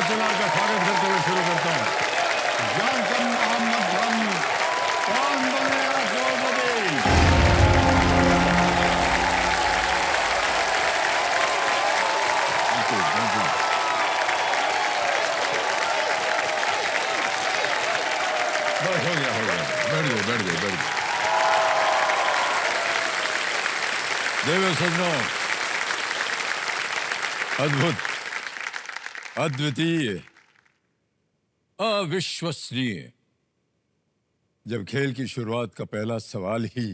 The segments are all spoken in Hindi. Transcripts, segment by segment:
चिल्लार का स्वागत करते हुए शुरू करता हूँ। जॉनसन मोहम्मद खान, कौन बनेगा करोड़पति? Thank you. बस हो गया, बैठ जाओ। देव सज्जनों, अद्भुत, अद्वितीय, अविश्वसनीय। जब खेल की शुरुआत का पहला सवाल ही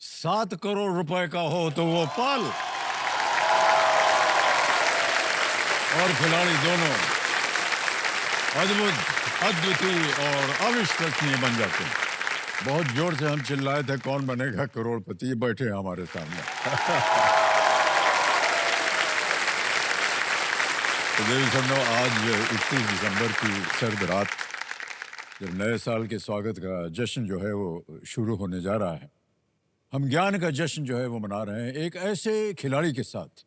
7 करोड़ रुपए का हो तो वो पल और खिलाड़ी दोनों अद्भुत, अद्वितीय और अविश्वसनीय बन जाते हैं। बहुत जोर से हम चिल्लाए थे कौन बनेगा करोड़पति, बैठे हैं हमारे सामने। तो देवी सज्जनों, आज 31 दिसंबर की सर्द रात, जब नए साल के स्वागत का जश्न जो है वो शुरू होने जा रहा है, हम ज्ञान का जश्न जो है वो मना रहे हैं एक ऐसे खिलाड़ी के साथ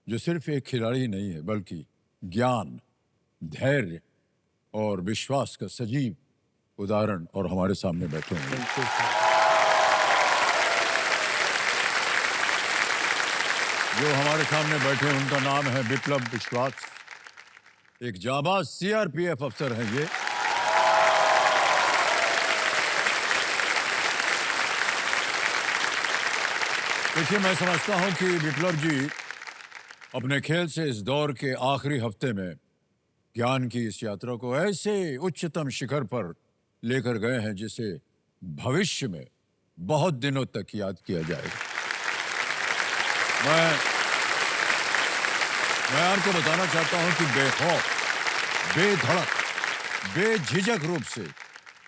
जो सिर्फ एक खिलाड़ी ही नहीं है बल्कि ज्ञान, धैर्य और विश्वास का सजीव उदाहरण और हमारे सामने बैठे हैं। जो हमारे सामने बैठे हैं उनका नाम है विप्लव विश्वास। एक जाबाज सीआरपीएफ अफसर हैं ये। देखिए, मैं समझता हूं कि विप्लव जी अपने खेल से इस दौर के आखिरी हफ्ते में ज्ञान की इस यात्रा को ऐसे उच्चतम शिखर पर लेकर गए हैं जिसे भविष्य में बहुत दिनों तक याद किया जाएगा। मैं आपको बताना चाहता हूं कि बेखौफ, बेधड़क, बेझिझक रूप से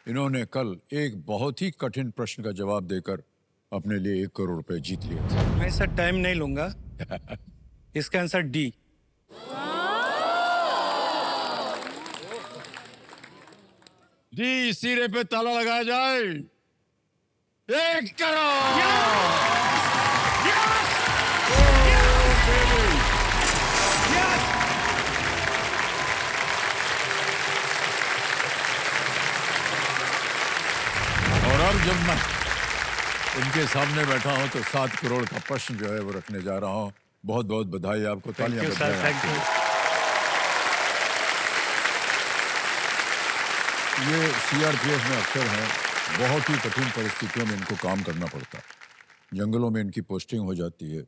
इन्होंने कल एक बहुत ही कठिन प्रश्न का जवाब देकर अपने लिए 1 करोड़ रुपए जीत लिए थे। मैं सर टाइम नहीं लूंगा। इसका आंसर डी। डी सिरे पे ताला लगाया जाए। 1 करोड़। और अब जब मैं उनके सामने बैठा हूं तो 7 करोड़ का प्रश्न जो है वो रखने जा रहा हूं। बहुत बहुत बधाई आपको, तालियां बजाएं। Thank you. ये सीआरपीएफ में अफसर हैं, बहुत ही कठिन परिस्थितियों में इनको काम करना पड़ता है। जंगलों में इनकी पोस्टिंग हो जाती है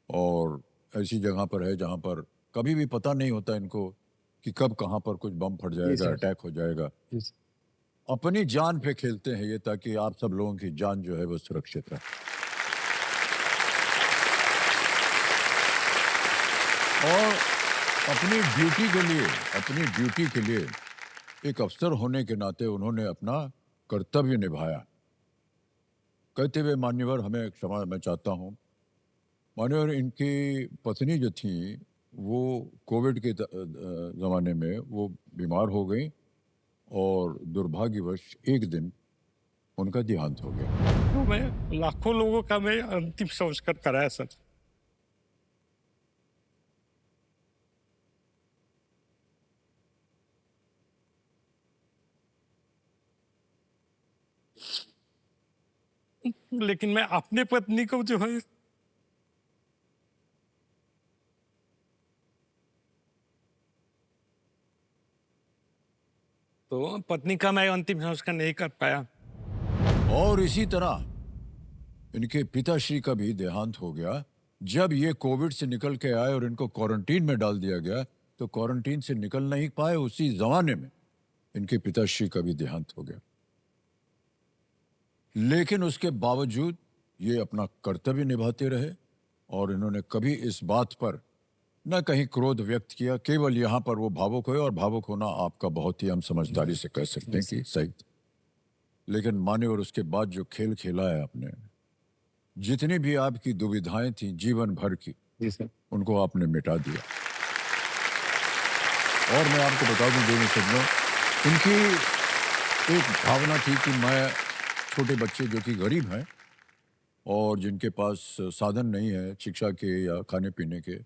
और ऐसी जगह पर है जहां पर कभी भी पता नहीं होता इनको कि कब कहां पर कुछ बम फट जाएगा, अटैक हो जाएगा। अपनी जान पे खेलते हैं ये ताकि आप सब लोगों की जान जो है वो सुरक्षित रहे। और अपनी ड्यूटी के लिए एक अफसर होने के नाते उन्होंने अपना कर्तव्य निभाया। कहते हुए मान्यवर, हमें क्षमा मैं चाहता हूं। मान्यवर, इनकी पत्नी जो थी वो कोविड के ज़माने में वो बीमार हो गई और दुर्भाग्यवश एक दिन उनका देहांत हो गया। तो मैं लाखों लोगों का मैं अंतिम संस्कार कराया सर। लेकिन मैं अपने पत्नी को जो है तो पत्नी का मैं अंतिम संस्कार नहीं कर पाया। और इसी तरह इनके पिताश्री का भी देहांत हो गया। जब ये कोविड से निकल के आए और इनको क्वारंटीन में डाल दिया गया तो क्वारंटीन से निकल नहीं पाए, उसी जमाने में इनके पिताश्री का भी देहांत हो गया। लेकिन उसके बावजूद ये अपना कर्तव्य निभाते रहे और इन्होंने कभी इस बात पर न कहीं क्रोध व्यक्त किया। केवल यहां पर वो भावुक हुए, और भावुक होना आपका बहुत ही हम समझदारी से कह सकते हैं कि सही। लेकिन माने, और उसके बाद जो खेल खेला है आपने, जितनी भी आपकी दुविधाएं थी जीवन भर की, उनको आपने मिटा दिया। और मैं आपको बता दूं दोनों सज्जनों, उनकी एक भावना थी कि मैं छोटे बच्चे जो कि गरीब हैं और जिनके पास साधन नहीं है शिक्षा के या खाने पीने के,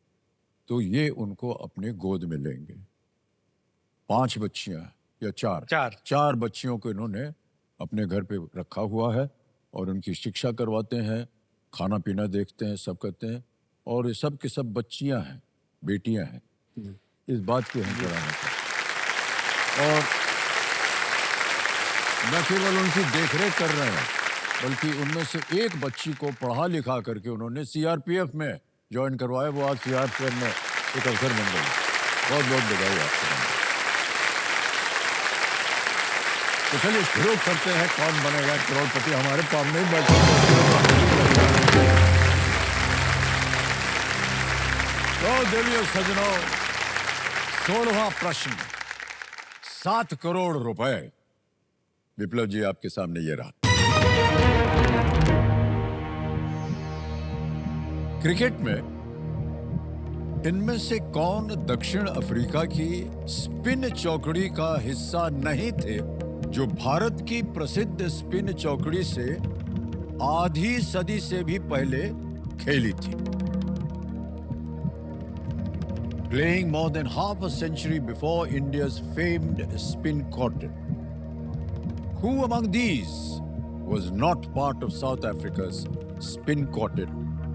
तो ये उनको अपने गोद में लेंगे। 5 बच्चियां या 4 4। 4 बच्चियों को इन्होंने अपने घर पे रखा हुआ है और उनकी शिक्षा करवाते हैं, खाना पीना देखते हैं, सब करते हैं। और ये सब की सब बच्चियां हैं, बेटियां हैं। इस बात की हम सराहना करते हैं। और न केवल उनकी देखरेख कर रहे हैं, बल्कि उनमें से एक बच्ची को पढ़ा लिखा करके उन्होंने सीआरपीएफ में ज्वाइन करवाया। वो आज सीआरपीएफ में एक अफसर बन गई। बहुत बहुत बधाई आपको। तो चलिए शुरू करते हैं, कौन बनेगा करोड़पति। हमारे सामने ही बैठे तो देवियों सजनों, 16वां प्रश्न, 7 करोड़ रुपए। विप्लव जी आपके सामने ये रहा। क्रिकेट में इनमें से कौन दक्षिण अफ्रीका की स्पिन चौकड़ी का हिस्सा नहीं थे, जो भारत की प्रसिद्ध स्पिन चौकड़ी से आधी सदी से भी पहले खेली थी? Playing more than half a century before India's famed spin quartet. Who among these was not part of South Africa's spin quartet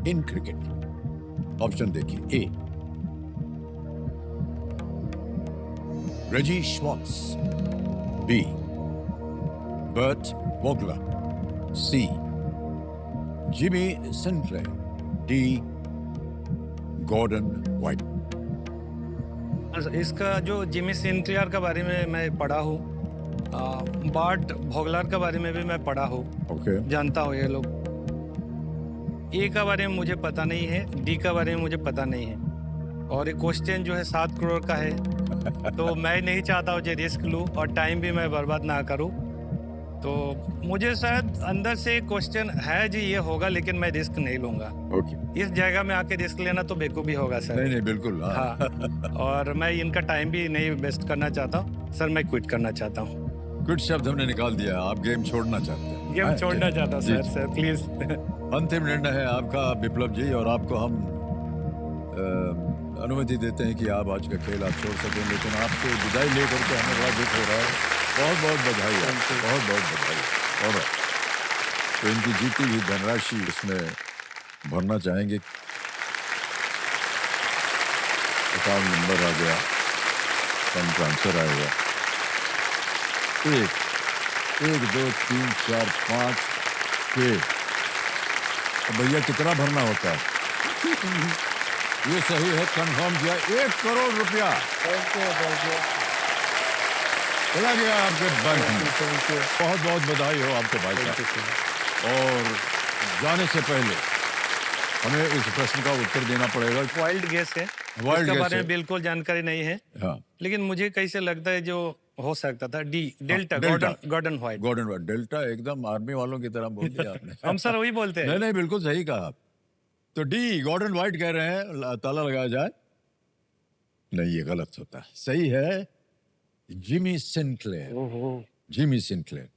in cricket? Option देखिए। ए Reggie Schwartz, B Bert Vogler, C Jimmy Sinclair, D Gordon White। इसका जो जिमी सिंक्लियर के बारे में मैं पढ़ा हूँ, बार्ट भोगलर के बारे में भी मैं पढ़ा हूँ, ओके जानता हूँ ये लोग। ए का बारे में मुझे पता नहीं है, डी का बारे में मुझे पता नहीं है। और ये क्वेश्चन जो है 7 करोड़ का है, तो मैं नहीं चाहता हूँ जो रिस्क लूँ और टाइम भी मैं बर्बाद ना करूँ। तो मुझे शायद अंदर से क्वेश्चन है जी ये होगा, लेकिन मैं रिस्क नहीं लूंगा। ओके इस जगह में आके रिस्क लेना तो बेवकूफ़ी होगा सर। नहीं नहीं बिल्कुल हाँ, और मैं इनका टाइम भी नहीं वेस्ट करना चाहता हूँ सर, मैं क्विट करना चाहता हूँ। कुछ शब्द हमने निकाल दिया। आप गेम छोड़ना चाहते हैं? गेम हाँ, छोड़ना चाहता हूँ जी, सर प्लीज। अंतिम निर्णय है आपका विप्लव जी, और आपको हम अनुमति देते हैं कि आप आज का खेल आप छोड़ सकें, लेकिन आपसे विदाई लेकर के हमें बड़ा दुख हो रहा है। बहुत बहुत बधाई है, बहुत बहुत बधाई। और तो इनकी जीती हुई धनराशि इसमें भरना चाहेंगे। अकाउंट नंबर आ गया, फंड ट्रांसफर आएगा। 1 2 3 4 5 6। भैया कितना भरना होता है? ये सही है, कंफर्म किया। 1 करोड़ रुपया चला गया आपके बैंक में। बहुत बहुत बधाई हो आपको भाई साहब। और जाने से पहले हमें इस प्रश्न का उत्तर देना पड़ेगा। वाइल्ड गेस है, वाइल्ड इसके गेस बारे है। में बिल्कुल जानकारी नहीं है, हाँ लेकिन मुझे कैसे लगता है जो हो सकता था D, delta, delta. Gordon White. Gordon White, delta एकदम आर्मी वालों की तरह बोल दिया आपने। हम सर वही बोलते हैं। नहीं नहीं बिल्कुल सही कहा आप। तो डी गॉर्डन व्हाइट कह रहे हैं, ताला लगाया जाए। नहीं, ये गलत होता है। सही है जिमी सिंक्लेयर। ओहो, जिमी सिंक्लेयर।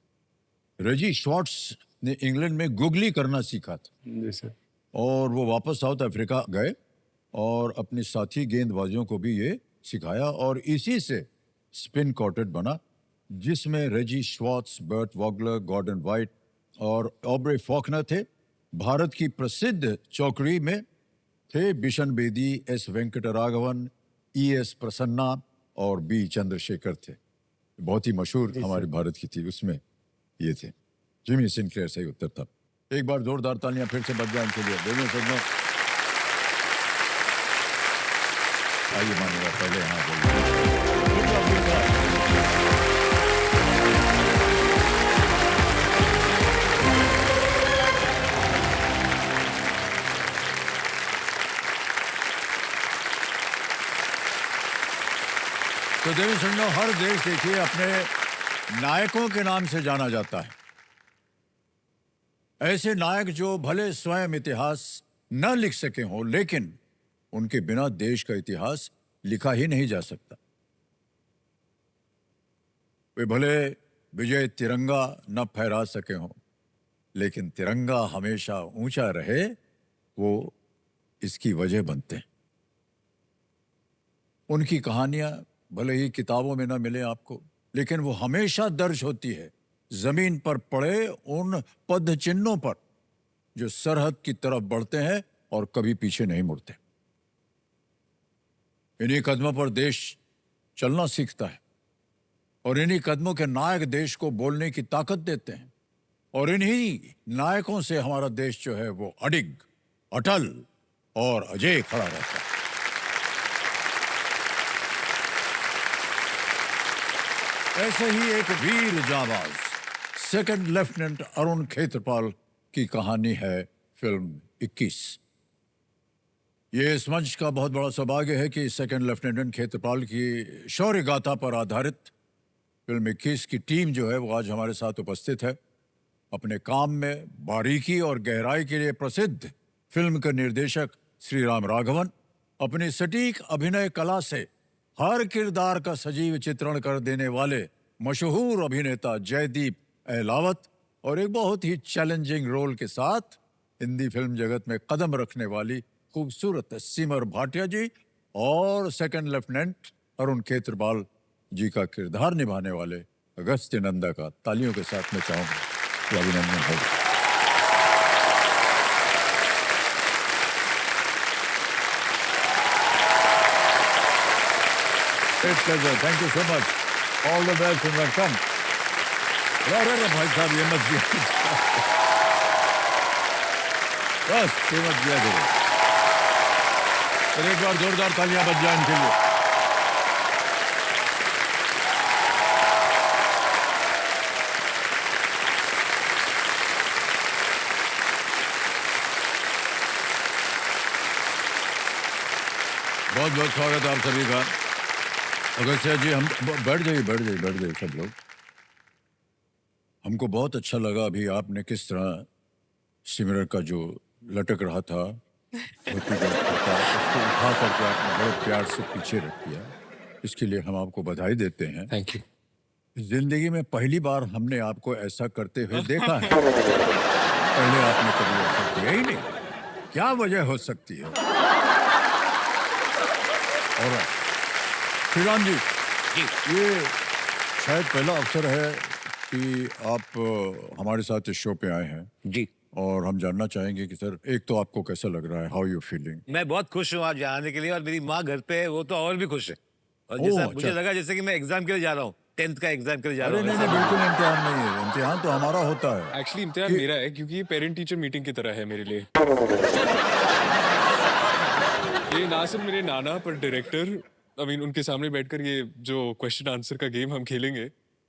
रेजी श्वार्ट्ज ने इंग्लैंड में गुगली करना सीखा था, जी सर। और वो वापस साउथ अफ्रीका गए और अपने साथी गेंदबाजों को भी ये सिखाया, और इसी से स्पिन क्वार्टेट बना, जिसमें रेजी श्वार्ट्ज, बर्ट वॉगलर, गॉर्डन व्हाइट और ऑब्रे फॉकनर थे। भारत की प्रसिद्ध चौकड़ी में थे बिशन बेदी, एस वेंकटराघवन, ई.एस. प्रसन्ना और बी चंद्रशेखर थे। बहुत ही मशहूर हमारे भारत की थी, उसमें ये थे। जिमी सिंक्लेयर सही उत्तर था। एक बार जोरदार तालियां फिर से बज जाए इनके लिए। दोनों सदनों, आइए मानिएगा पहले यहाँ बोलिए। तो देवी सुनो, हर देश देखिए अपने नायकों के नाम से जाना जाता है। ऐसे नायक जो भले स्वयं इतिहास न लिख सके हों, लेकिन उनके बिना देश का इतिहास लिखा ही नहीं जा सकता। वे भले विजय तिरंगा न फहरा सके हों, लेकिन तिरंगा हमेशा ऊंचा रहे, वो इसकी वजह बनते हैं। उनकी कहानियां भले ही किताबों में ना मिले आपको, लेकिन वो हमेशा दर्ज होती है जमीन पर पड़े उन पद चिन्हों पर जो सरहद की तरफ बढ़ते हैं और कभी पीछे नहीं मुड़ते। इन्हीं कदमों पर देश चलना सीखता है और इन्हीं कदमों के नायक देश को बोलने की ताकत देते हैं और इन्हीं नायकों से हमारा देश जो है वो अडिग, अटल और अजय खड़ा रहता है। ऐसे ही एक वीर जाबाज सेकंड लेफ्टिनेंट अरुण खेत्रपाल की कहानी है फिल्म 21। ये इस मंच का बहुत बड़ा सौभाग्य है कि सेकंड लेफ्टिनेंट खेत्रपाल की शौर्य गाथा पर आधारित फिल्म 21 की टीम जो है वो आज हमारे साथ उपस्थित है। अपने काम में बारीकी और गहराई के लिए प्रसिद्ध फिल्म के निर्देशक श्री राम राघवन, अपनी सटीक अभिनय कला से हर किरदार का सजीव चित्रण कर देने वाले मशहूर अभिनेता जयदीप अहलावत और एक बहुत ही चैलेंजिंग रोल के साथ हिंदी फिल्म जगत में कदम रखने वाली खूबसूरत सिमर भाटिया जी और सेकंड लेफ्टिनेंट अरुण खेत्रपाल जी का किरदार निभाने वाले अगस्त्य नंदा का तालियों के साथ मैं चाहूंगा कि अभिनंदन हो। Thank you so much, all the best and welcome. अरे भाई साहब ये मत किया बस, ये मत किया करो। एक बार जोरदार तालियां बज जाए इनके लिए। बहुत बहुत स्वागत है आप सभी का। अगस्त्य जी, हम बैठ जाइए सब लोग। हमको बहुत अच्छा लगा अभी आपने किस तरह सिमरन का जो लटक रहा था धोती का कुर्ता, उसको उठा करके आपने बड़े प्यार से पीछे रख दिया। इसके लिए हम आपको बधाई देते हैं। Thank you. जिंदगी में पहली बार हमने आपको ऐसा करते हुए देखा है। पहले आपने कभी ऐसा किया ही नहीं। क्या वजह हो सकती है? और श्रीराम जी, ये शायद पहला अवसर है कि आप हमारे साथ इस शो पे आए हैं जी, और हम जानना चाहेंगे कि सर, एक तो आपको कैसा लग रहा है, हाउ यू फीलिंग? मैं बहुत खुश हूँ आज यहाँ आने के लिए और मेरी माँ घर पे है, वो तो और भी खुश है। और ओह, जैसा अच्छा। मुझे लगा जैसे कि मैं एग्जाम के लिए जा रहा हूँ, 10th का एग्जाम के लिए जा अरे रहा हूँ। नहीं, बिल्कुल इम्तिहान नहीं है। इम्तिहान तो हमारा होता है। एक्चुअली इम्तिहान मेरा है क्योंकि ये पेरेंट टीचर मीटिंग की तरह है मेरे लिए। ये ना सिर्फ मेरे नाना पर डायरेक्टर, उनके सामने बैठकर ये जो क्वेश्चन आंसर का गेम हम खेलेंगे,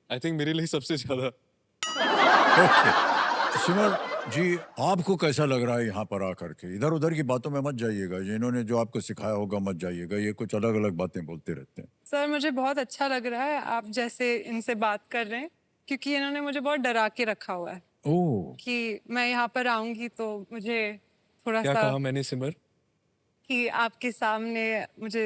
आई थिंक मेरे लिए सबसे ज्यादा। ओके सिमर जी, आपको कैसा लग रहा है यहाँ पर आकर के? इधर उधर की बातों में मत जाइएगा, इन्होंने जो आपको सिखाया होगा मत जाइएगा, ये कुछ अलग अलग बातें बोलते रहते हैं। सर मुझे बहुत अच्छा लग रहा है आप जैसे इनसे बात कर रहे हैं, क्योंकि इन्होंने मुझे बहुत डरा के रखा हुआ है ओह, कि मैं यहाँ पर आऊंगी तो मुझे थोड़ा क्या सा कहा मैंने सिमर? कि आपके सामने मुझे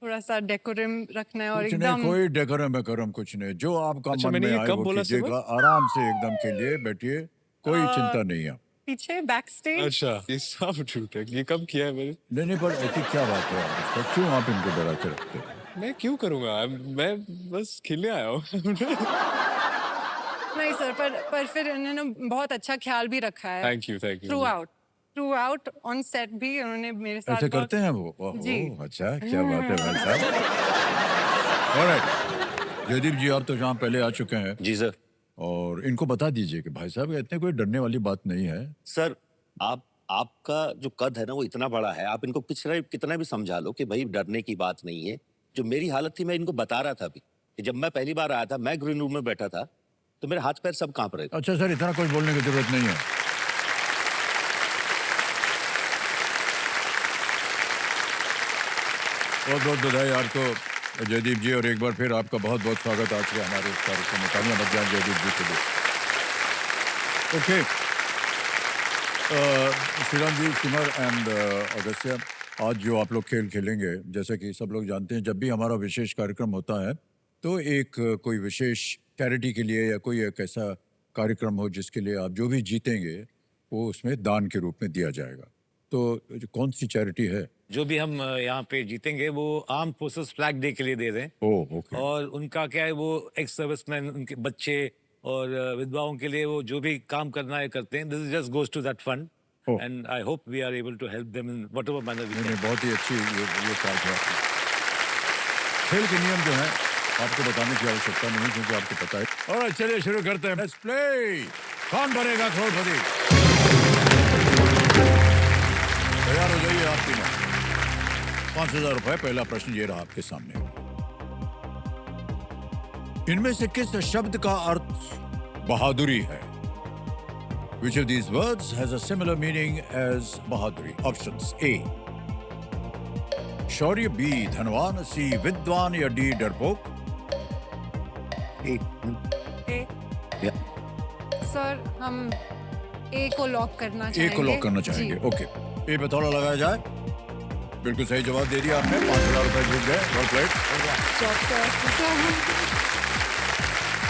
थोड़ा सा डेकोरम रखना है और कुछ नहीं, एकदम कोई डेकोरम वेकोरम कुछ नहीं, जो आपका अच्छा, मन मैंने में ये आए कब वो बोला कीजिएगा। सिमर? आराम से एकदम के लिए बैठिए, कोई चिंता नहीं है। पीछे बैक स्टेज। अच्छा, ये सब झूठ है। ये कब किया है मैंने? नहीं, पर ऐसी क्या बात है आप इसका? क्यों आप इनको डरा के रखते हैं? मैं क्यों करूंगा? मैं बस खेलने आया हूँ। नहीं सर, पर फिर इन्होंने बहुत अच्छा ख्याल भी रखा है thank you through out on set भी उन्होंने मेरे साथ ऐसे बहुत- करते हैं वो? जी। ओह, अच्छा, क्या बात है भाई साहब। ऑलराइट, जयदीप जी, आप तो यहाँ पहले आ चुके हैं जी सर। और इनको बता दीजिए कि भाई साहब इतने कोई डरने वाली बात नहीं है। सर, आपका जो कद है ना वो इतना बड़ा है, आप इनको कितना भी समझा लो कि भाई डरने की बात नहीं है। जो मेरी हालत थी मैं इनको बता रहा था अभी कि जब मैं पहली बार आया था, मैं ग्रीन रूम में बैठा था तो मेरे हाथ पैर सब कांप रहे थे। अच्छा सर, इतना कुछ बोलने की जरूरत नहीं है। बहुत बहुत बधाई आपको जयदीप जी, और एक बार फिर आपका बहुत बहुत स्वागत आज के हमारे इस कार्यक्रम में। तालियां बज जाएं जयदीप जी के लिए। ओके श्रीराम जी, सिमर एंड अगस्त्य, आज जो आप लोग खेल खेलेंगे, जैसा कि सब लोग जानते हैं, जब भी हमारा विशेष कार्यक्रम होता है तो एक कोई विशेष चैरिटी के लिए या कोई एक ऐसा कार्यक्रम हो जिसके लिए आप जो भी जीतेंगे वो उसमें दान के रूप में दिया जाएगा। तो कौन सी चैरिटी है? जो भी हम यहाँ पे जीतेंगे वो आर्म फोर्सेस फ्लैग डे के लिए दे रहे हैं। Oh okay. और उनका क्या है, वो एक्स सर्विसमैन, उनके बच्चे और विधवाओं के लिए वो जो भी काम करना है करते हैं। This just goes to that fund Oh. And I hope we are able to help them in whatever manner we नहीं कैन। नहीं, बहुत ही अच्छी ये कार्य है आपकी। खेल के नियम जो है आपको बताने की आवश्यकता नहीं, क्योंकि आपको पता है। और चलिए शुरू करते हैं। Let's play. कौन बनेगा करोड़पति? तैयार हो जाइए आप तीनों। 5,000 रुपए। पहला प्रश्न ये रहा आपके सामने। इनमें से किस शब्द का अर्थ बहादुरी है? Which of these words has a similar meaning as bahaduri? Options: A, Shaurya, B, धनवान, C, विद्वान, या D, डरपोक? ए, या सर हम ए को लॉक करना A चाहेंगे। को लॉक करना जी। चाहेंगे। ओके, A पे थोड़ा लगाया जाए। बिल्कुल सही जवाब दे दिया आपने। 5,000 रुपए जीत गए। Well played. Job sir.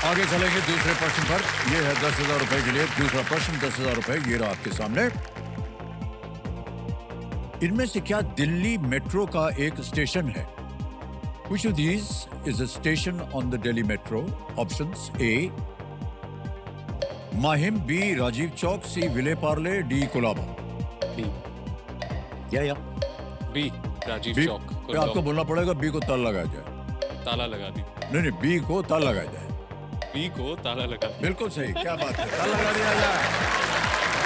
आगे चलेंगे दूसरे प्रश्न पर। ये है 10,000 रुपए के लिए दूसरा प्रश्न। 10,000 रुपए ये रहा आपके सामने। इनमें से क्या दिल्ली मेट्रो का एक स्टेशन है? Which of these is a station on the Delhi Metro? Options: A, Mahim, B, Rajiv Chowk, C, Vile Parle, D, Colaba? B या बी राजीव B, चौक पे आपको बोलना पड़ेगा B को ताला लगाया जाए। ताला लगा दी। नहीं नहीं, B को ताला लगाया जाए। बी को ताला लगा दी। बिल्कुल सही। क्या बात है, ताला लगा दिया जाए।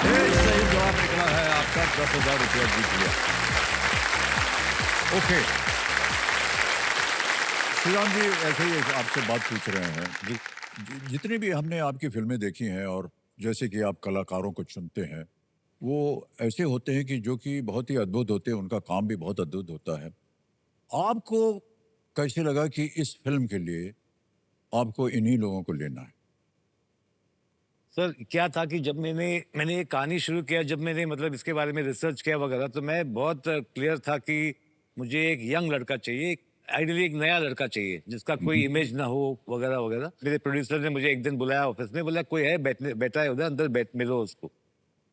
ये सही जवाब निकला है आपका। 10,000 रुपया जीत लिया। ओके श्रीराम जी, ऐसे ही आपसे बात पूछ रहे हैं जी। जितनी भी हमने आपकी फिल्में देखी हैं, और जैसे कि आप कलाकारों को चुनते हैं, वो ऐसे होते हैं कि जो कि बहुत ही अद्भुत होते हैं, उनका काम भी बहुत अद्भुत होता है। आपको कैसे लगा कि इस फिल्म के लिए आपको इन्हीं लोगों को लेना है? सर क्या था कि जब मैंने ये कहानी शुरू किया, जब मैंने मतलब इसके बारे में रिसर्च किया वगैरह, तो मैं बहुत क्लियर था कि मुझे एक यंग लड़का चाहिए, आइडियली एक नया लड़का चाहिए जिसका कोई इमेज ना हो वगैरह वगैरह। मेरे प्रोड्यूसर ने मुझे एक दिन बुलाया ऑफिस में, बोला कोई है बैठा है उधर, अंदर मिलो उसको।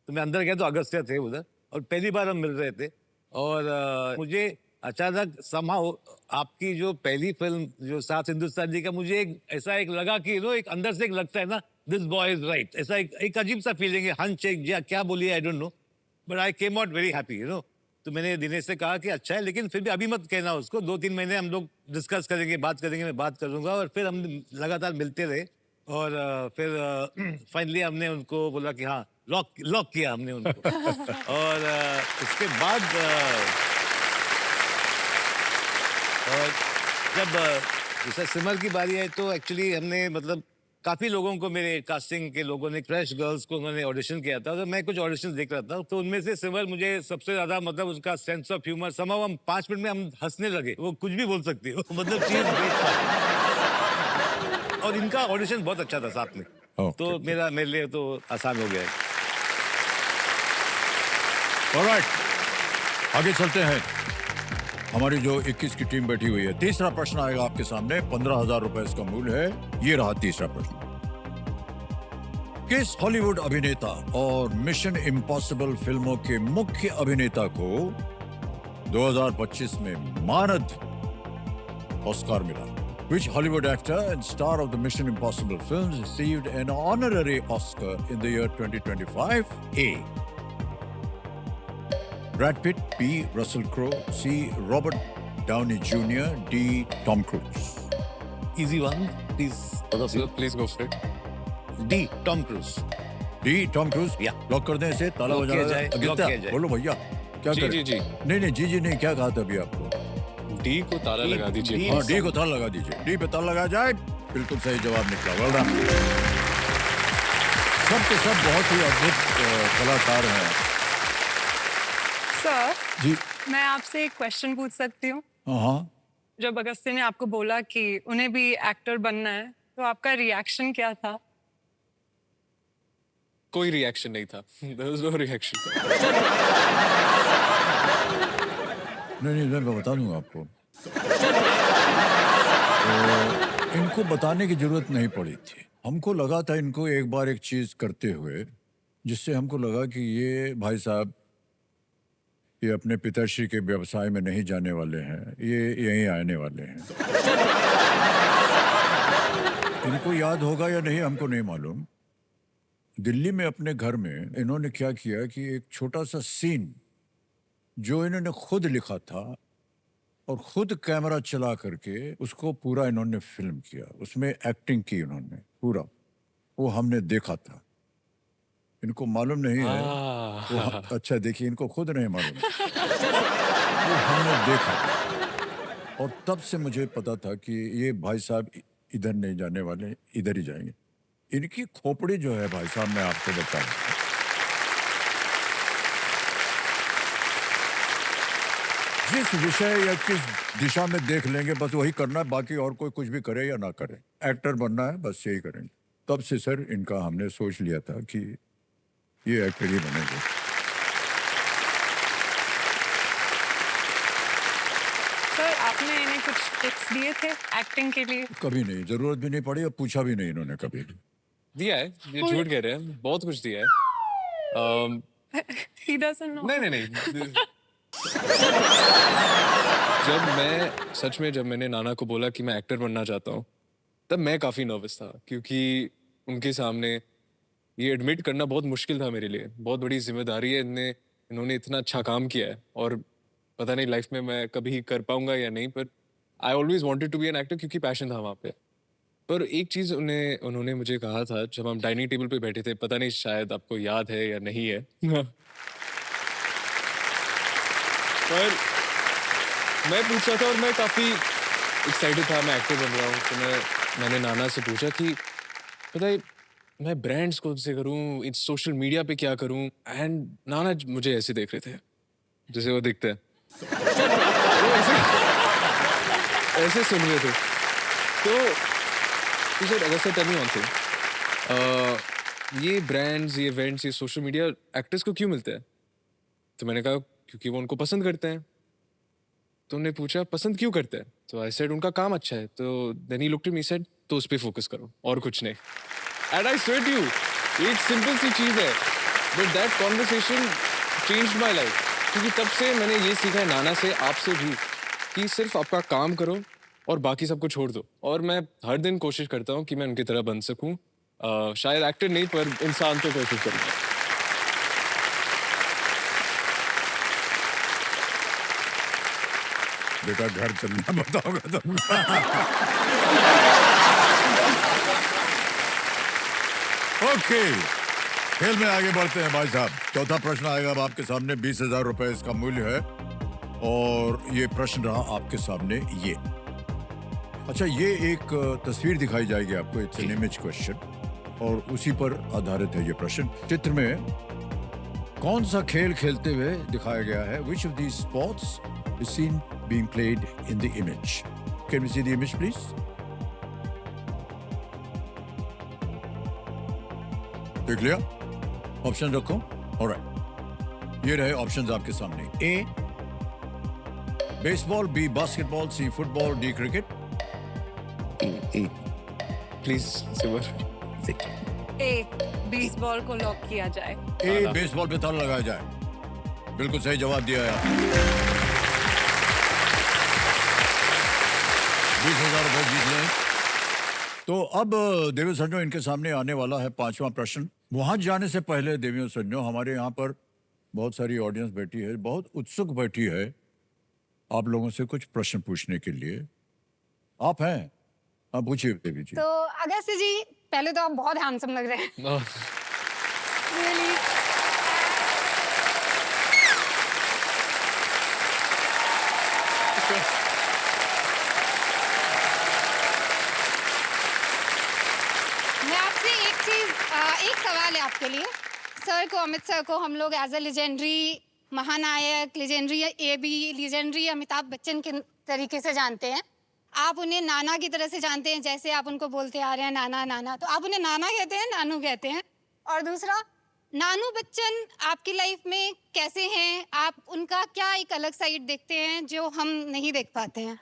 तो मैं अंदर गया तो अगस्त्य थे उधर, और पहली बार हम मिल रहे थे। और मुझे अचानक समहाउ आपकी जो पहली फिल्म जो सात हिंदुस्तानी का, मुझे ऐसा एक लगा कि एक अंदर से एक लगता है ना, दिस बॉय इज राइट। ऐसा एक अजीब सा फीलिंग है, हंच, एक क्या बोलिए आई don't no, but I came out very happy तो मैंने दिनेश से कहा कि अच्छा है, लेकिन फिर भी अभी मत कहना उसको, 2-3 महीने हम लोग डिस्कस करेंगे, बात करेंगे, मैं बात करूंगा। और फिर हम लगातार मिलते रहे, और फिर फाइनली हमने उनको बोला कि हाँ, लॉक किया हमने उनको। और उसके बाद और जब जैसे सिमर की बारी आई, तो एक्चुअली हमने मतलब काफी लोगों को, मेरे कास्टिंग के लोगों ने, फ्रेश गर्ल्स को उन्होंने ऑडिशन किया था, तो मैं कुछ ऑडिशन देख रहा था, तो उनमें से सिमर मुझे सबसे ज्यादा मतलब उसका सेंस ऑफ ह्यूमर, समहाउ हम 5 मिनट में हम हंसने लगे, वो कुछ भी बोल सकती हो, मतलब चीज great था। और इनका ऑडिशन बहुत अच्छा था साथ में, तो मेरे लिए तो आसान हो गया है। ऑलराइट, आगे चलते हैं। हमारी जो 21 की टीम बैठी हुई है, तीसरा प्रश्न आएगा आपके सामने। 15,000 रुपए इसका मूल्य है। ये रहा तीसरा प्रश्न। किस हॉलीवुड अभिनेता और मिशन इम्पॉसिबल फिल्मों के मुख्य अभिनेता को 2025 में मानद ऑस्कार मिला? Which Hollywood actor and star of the Mission Impossible films received an honorary Oscar in the year 2025? A, Brad Pitt, B, Russell Crowe, C, Robert Downey Jr., D, Tom Cruise? Easy one, please. So please go for it. D, Tom Cruise. D, Tom Cruise? Yeah. Lock कर दें इसे? ताला Lock बजा किया रहा जाए, है। lock अगिता, किया जाए। बोलो भैया, क्या जी, करें? जी, जी। नहीं जी नहीं, क्या कहा था अभी आपको? डी को ताला लगा दीजिए। D, हाँ, डी को ताला लगा दीजिए। डी पे ताला लगाया जाए। बिल्कुल सही जवाब निकला। Well done. सब के सब बहुत ही अद्भुत कलाकार हैं। सर जी मैं आपसे एक क्वेश्चन पूछ सकती हूँ? हाँ, जब अगस्त्य ने आपको बोला कि उन्हें भी एक्टर बनना है, तो आपका रिएक्शन क्या था? कोई रिएक्शन नहीं था। There was no reaction. नहीं, मैं बता दूंगा आपको। तो इनको बताने की जरूरत नहीं पड़ी थी। हमको लगा था इनको एक बार एक चीज करते हुए, जिससे हमको लगा कि ये भाई साहब ये अपने पिताश्री के व्यवसाय में नहीं जाने वाले हैं, ये यहीं आने वाले हैं। इनको याद होगा या नहीं हमको नहीं मालूम। दिल्ली में अपने घर में इन्होंने क्या किया कि एक छोटा सा सीन जो इन्होंने खुद लिखा था और खुद कैमरा चला करके उसको पूरा इन्होंने फिल्म किया, उसमें एक्टिंग की इन्होंने पूरा, वो हमने देखा था। इनको मालूम नहीं है वो अच्छा देखिए, इनको खुद नहीं मालूम वो हमने देखा था। और तब से मुझे पता था कि ये भाई साहब इधर नहीं जाने वाले, इधर ही जाएंगे। इनकी खोपड़ी जो है भाई साहब, मैं आपको बताऊं, जिस विषय या किस दिशा में देख लेंगे बस वही करना है, बाकी और कोई कुछ भी करे या ना करे, एक्टर बनना है बस यही करेंगे। तब से सर इनका हमने सोच लिया था कि ये एक्टर ही बनेंगे। सर आपने इन्हें कुछ टिप्स दिए थे एक्टिंग के लिए? कभी नहीं, जरूरत भी नहीं पड़ी और पूछा भी नहीं इन्होंने कभी। दिया है, ये झूठ कह रहे हैं, बहुत कुछ दिया है। He doesn't know. नहीं। जब मैंने नाना को बोला कि मैं एक्टर बनना चाहता हूँ, तब मैं काफ़ी नर्वस था, क्योंकि उनके सामने ये एडमिट करना बहुत मुश्किल था मेरे लिए। बहुत बड़ी जिम्मेदारी है, इन्होंने इतना अच्छा काम किया है और पता नहीं लाइफ में मैं कभी कर पाऊंगा या नहीं, पर I always wanted to be an actor, क्योंकि पैशन था वहाँ पे। पर एक चीज़ उन्होंने मुझे कहा था जब हम डाइनिंग टेबल पे बैठे थे, पता नहीं शायद आपको याद है या नहीं है। पर मैं पूछ रहा था और मैं काफ़ी एक्साइटेड था, मैं एक्टर बन रहा हूँ, तो मैंने नाना से पूछा कि पता है मैं ब्रांड्स कौन से करूँ, इस सोशल मीडिया पे क्या करूँ। एंड नाना मुझे ऐसे देख रहे थे जैसे वो दिखते हैं, वो ऐसे सुन रहे थे। तो सर अगर sir tell me one thing, ये ब्रांड्स, ये इवेंट्स, ये सोशल मीडिया एक्टर्स को क्यों मिलते हैं? तो मैंने कहा क्योंकि वो उनको पसंद करते हैं। तो उन्होंने पूछा पसंद क्यों करते हैं? तो आई सेड उनका काम अच्छा है। तो then he looked at me, said तो उस पे फोकस करो और कुछ नहीं। And I swear to you, एक सिंपल सी चीज़ है, but that conversation changed my life. क्योंकि तब से मैंने ये सीखा है नाना से, आपसे भी, कि सिर्फ आपका काम करो और बाकी सबको छोड़ दो। और मैं हर दिन कोशिश करता हूँ कि मैं उनकी तरह बन सकूँ। शायद एक्टर नहीं, पर इंसान तो कोशिश करूँगा। बेटा घर चलना बताओगा तुमको। ओके, खेल में आगे बढ़ते हैं भाई साहब। चौथा प्रश्न आएगा अब आपके सामने, 20,000 रुपए इसका मूल्य है। और ये प्रश्न रहा आपके सामने ये। अच्छा, ये एक तस्वीर दिखाई जाएगी आपको, इट्स एन इमेज क्वेश्चन, और उसी पर आधारित है ये प्रश्न। चित्र में कौन सा खेल खेलते हुए दिखाया गया है? Which of these sports is seen being played in the image? Can we see the image, please? देख लिया? ऑप्शन रखो। ऑलराइट, ये रहे ऑप्शंस आपके सामने। A baseball, B basketball, C football, D cricket. Please Simar. A baseball को लॉक किया जाए। ए बेसबॉल पे ताला लगाया जाए। बिल्कुल सही जवाब दिया है। 20,000 रुपए जीत लें। तो अब देवेंद्र संजो, इनके सामने आने वाला है पांचवा प्रश्न। वहां जाने से पहले देवेंद्र संजो, हमारे यहाँ पर बहुत सारी ऑडियंस बैठी है, बहुत उत्सुक बैठी है आप लोगों से कुछ प्रश्न पूछने के लिए। आप हैं? आप पूछिए देवी जी। तो अगस्त्य जी, पहले तो आप बहुत हैंडसम लग रहे हैं। Really? मैं आपसे एक सवाल है आपके लिए। सर को, अमित सर को हम लोग एज ए लेजेंडरी महानायक, legendary AB, legendary Amitabh Bachchan के तरीके से जानते हैं। आप उन्हें नाना की तरह से जानते हैं, जैसे आप उनको बोलते आ रहे हैं नाना नाना, तो आप उन्हें नाना कहते हैं, नानू कहते हैं। और दूसरा, नानू बच्चन आपकी लाइफ में कैसे हैं? आप उनका क्या एक अलग साइड देखते हैं जो हम नहीं देख पाते हैं?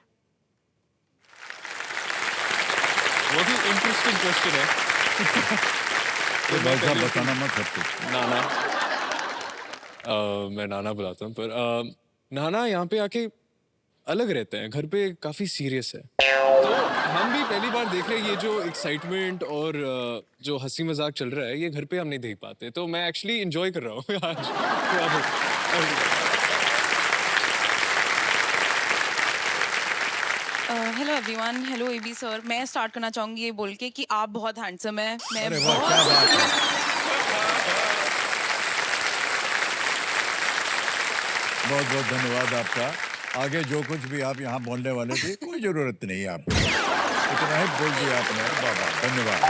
बहुत ही इंटरेस्टिंग क्वेश्चन है। तो भाई साहब बताना मत सब कुछ। नाना, मैं नाना बुलाता हूँ, पर नाना यहाँ पे आके अलग रहते हैं, घर पे काफी सीरियस है। तो हम भी पहली बार देख रहे हैं ये जो एक्साइटमेंट और जो हंसी मजाक चल रहा है, ये घर पे हम नहीं देख पाते, तो मैं एक्चुअली इंजॉय कर रहा हूँ आज। Hello everyone, hello AB sir. मैं स्टार्ट करना चाहूंगी ये बोल के कि आप बहुत हैंडसम है। मैं अरे वाह, क्या बात है। बहुत बहुत धन्यवाद आपका। आगे जो कुछ भी आप यहाँ बोलने वाले थे, कोई जरूरत नहीं है आपको, इतना ही बोल दिया आपने। बाबा धन्यवाद।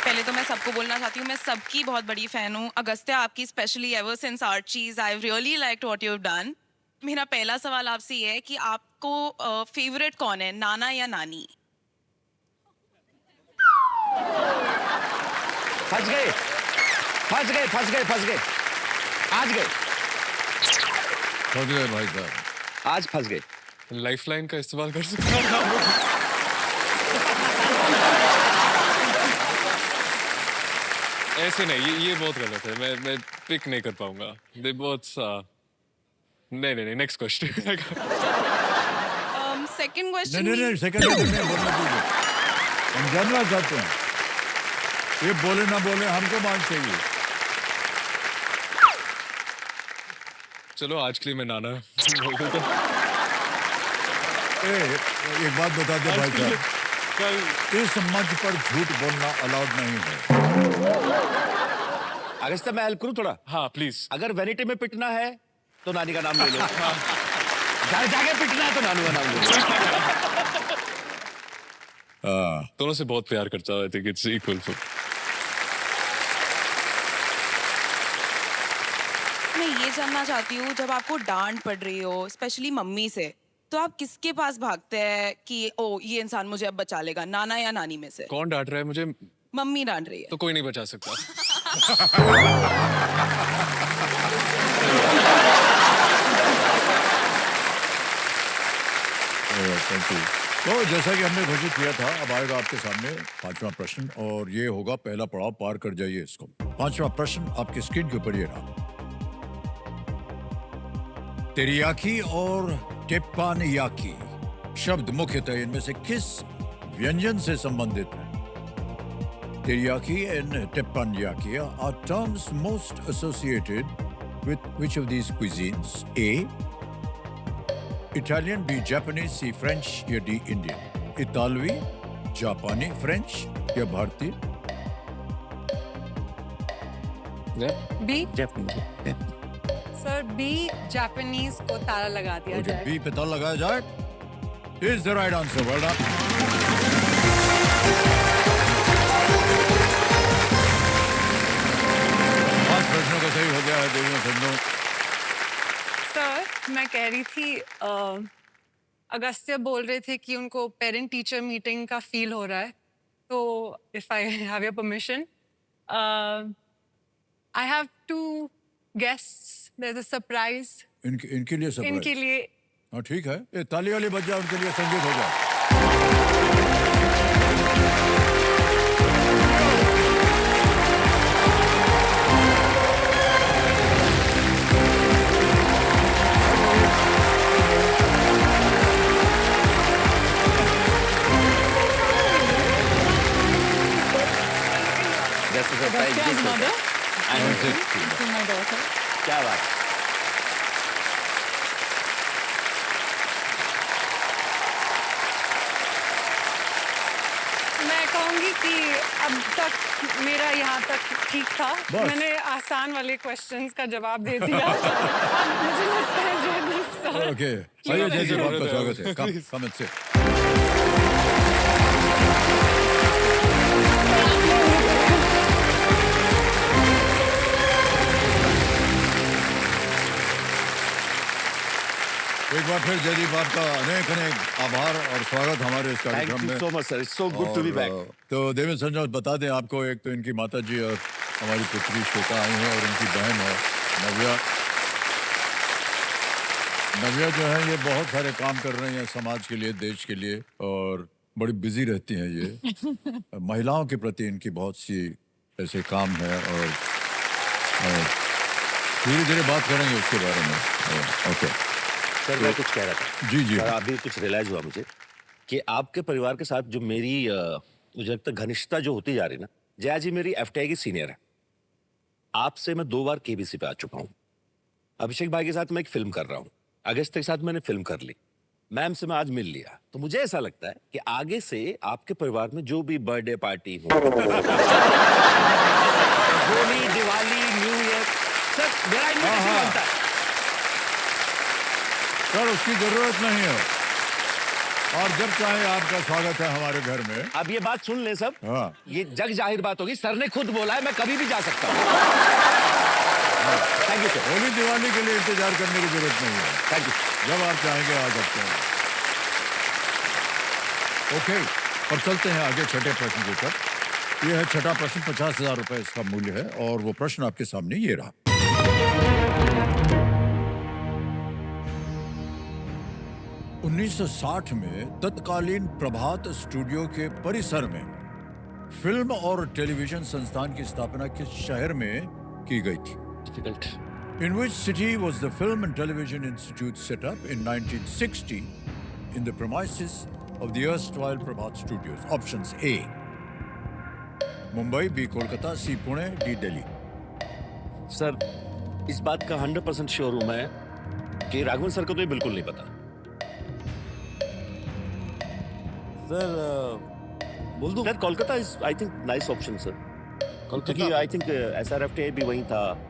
पहले तो मैं सबको बोलना चाहती हूँ, मैं सबकी बहुत बड़ी फैन हूँ। अगस्त्या आपकी specially, ever since Archies I really liked what you have done. मेरा पहला सवाल आपसे ये है कि आपको फेवरेट कौन है, नाना या नानी? फंस गए फंस गए फंस गए फंस गए आज गए फंस गए भाई साहब। आज फंस गए। लाइफलाइन का इस्तेमाल कर सकते हैं। ऐसे नहीं, ये बहुत गलत है। मैं पिक नहीं कर पाऊंगा। दे बहुत नहीं, नेक्स्ट क्वेश्चन। सेकंड नहीं क्वेश्चन। नहीं नहीं, सेकंड नहीं बोलने दीजिए, हम जानना चाहते हैं। ये बोले ना बोले, हमको मान चाहिए। चलो आज के लिए मैं नाना। एक बात बता दे भाई साहब, कल इस मंच पर झूठ बोलना अलाउड नहीं है। अगस्त्या मैं हेल्प करूं थोड़ा? हाँ प्लीज। अगर वैनिटी में पिटना है तो नानी का नाम ले लो। घर जाके पिटना है तो नानू का नाम ले लो। दोनों से बहुत प्यार करता हूँ। I think it's equal for. मैं ये जानना चाहती हूँ, जब आपको डांट पड़ रही हो स्पेशली मम्मी से, तो आप किसके पास भागते हैं कि ओ ये इंसान मुझे अब बचा लेगा, नाना या नानी में से? कौन डांट रहा है मुझे? मम्मी डांट रही है। तो कोई नहीं बचा सकता। Thank you. तो जैसा कि हमने घोषित किया था, अब आएगा आपके सामने पांचवा प्रश्न, और ये होगा पहला पड़ाव पार कर जाइए इसको। पांचवा प्रश्न आपकी स्क्रीन के ऊपर ये रहा। तेरियाकी और टेप्पानियाकी शब्द मुख्यतः इनमें से किस व्यंजन से संबंधित है? Teriyaki and teppanyaki are terms most associated with which of these cuisines? A. Italian, B. Japanese, C. French या D. Indian? इतालवी, जापानी, फ्रेंच या भारतीय? B Japanese. Sir, B Japanese को ताला लगा दिया मुझे जाए। बी पे ताला लगाया जाए। Is the right answer. Well done. पांच प्रश्नों का सही हो गया है देवियों संतों। सर, मैं कह रही थी अगस्त्य बोल रहे थे कि उनको पेरेंट टीचर मीटिंग का फील हो रहा है, तो if I have your permission, I have two guests, there is a surprise इनके लिए सब इनके लिए। हाँ ठीक है, ये ताली वाली बज जाए, उनके लिए संगीत हो जाए। That's a surprise gift होता है। क्या बात। मैं कहूंगी कि अब तक मेरा यहाँ तक ठीक था। बस। मैंने आसान वाले क्वेश्चंस का जवाब दे दिया। अब मुझे लगता है जयदीप सर। ओके, आइए जैसे आपका स्वागत है। कम से एक बार फिर जयदीप आपका अनेक अनेक आभार और स्वागत हमारे इस Thank कार्यक्रम you में। so much, sir. It's so good to be back. तो देवेंद्र संजय बता दें आपको, एक तो इनकी माता जी और हमारी पुत्री श्वेता आई हैं, और इनकी बहन है नव्या। नव्या जो है ये बहुत सारे काम कर रही हैं समाज के लिए, देश के लिए, और बड़ी बिजी रहती हैं ये। महिलाओं के प्रति इनकी बहुत सी ऐसे काम है, और धीरे धीरे बात करेंगे उसके बारे में। ओके सर मैं कुछ कह रहा था। जी जी सर अभी कुछ रियलाइज हुआ मुझे कि आपके परिवार के साथ जो मेरी मुझे लगता है घनिष्ठता जो होती जा रही है ना, जया जी मेरी एफटीआई की सीनियर है। आपसे मैं 2 बार केबीसी पे आ चुका हूँ। अभिषेक भाई के साथ मैं एक फिल्म कर रहा हूँ। अगस्त के साथ मैंने फिल्म कर ली। मैम से मैं आज मिल लिया। तो मुझे ऐसा लगता है कि आगे से आपके परिवार में जो भी बर्थडे पार्टी हो, Holi, Diwali, new year, sir मेरा इनविटेशन बनता है। सर उसकी जरूरत नहीं है, और जब चाहे आपका स्वागत है हमारे घर में। अब ये बात सुन ले सब। हाँ ये जग जाहिर बात होगी, सर ने खुद बोला है मैं कभी भी जा सकता हूँ। Thank you sir. Holi Diwali के लिए इंतजार करने की जरूरत नहीं है, थैंक यू। जब आप चाहेंगे आ सकते हैं। ओके, और चलते हैं आगे छठे प्रश्न की तरफ। ये है छठा प्रश्न, 50,000 रुपए इसका मूल्य है, और वो प्रश्न आपके सामने ये रहा। 1960 में तत्कालीन प्रभात स्टूडियो के परिसर में फिल्म और टेलीविजन संस्थान की स्थापना किस शहर में की गई थी? Difficult. In which city was the Film and Television Institute set up in 1960 in the premises of the erstwhile Prabhat Studios? Options A, Mumbai, B, Kolkata, C, Pune, D, Delhi. Sir इस बात का 100% श्योर हूं मैं कि राघवन सर को तो ये बिल्कुल नहीं पता। सर बोल दूं? Sir Kolkata is I think nice option sir. क्योंकि आई थिंक एसआरएफटीआई भी वहीं था।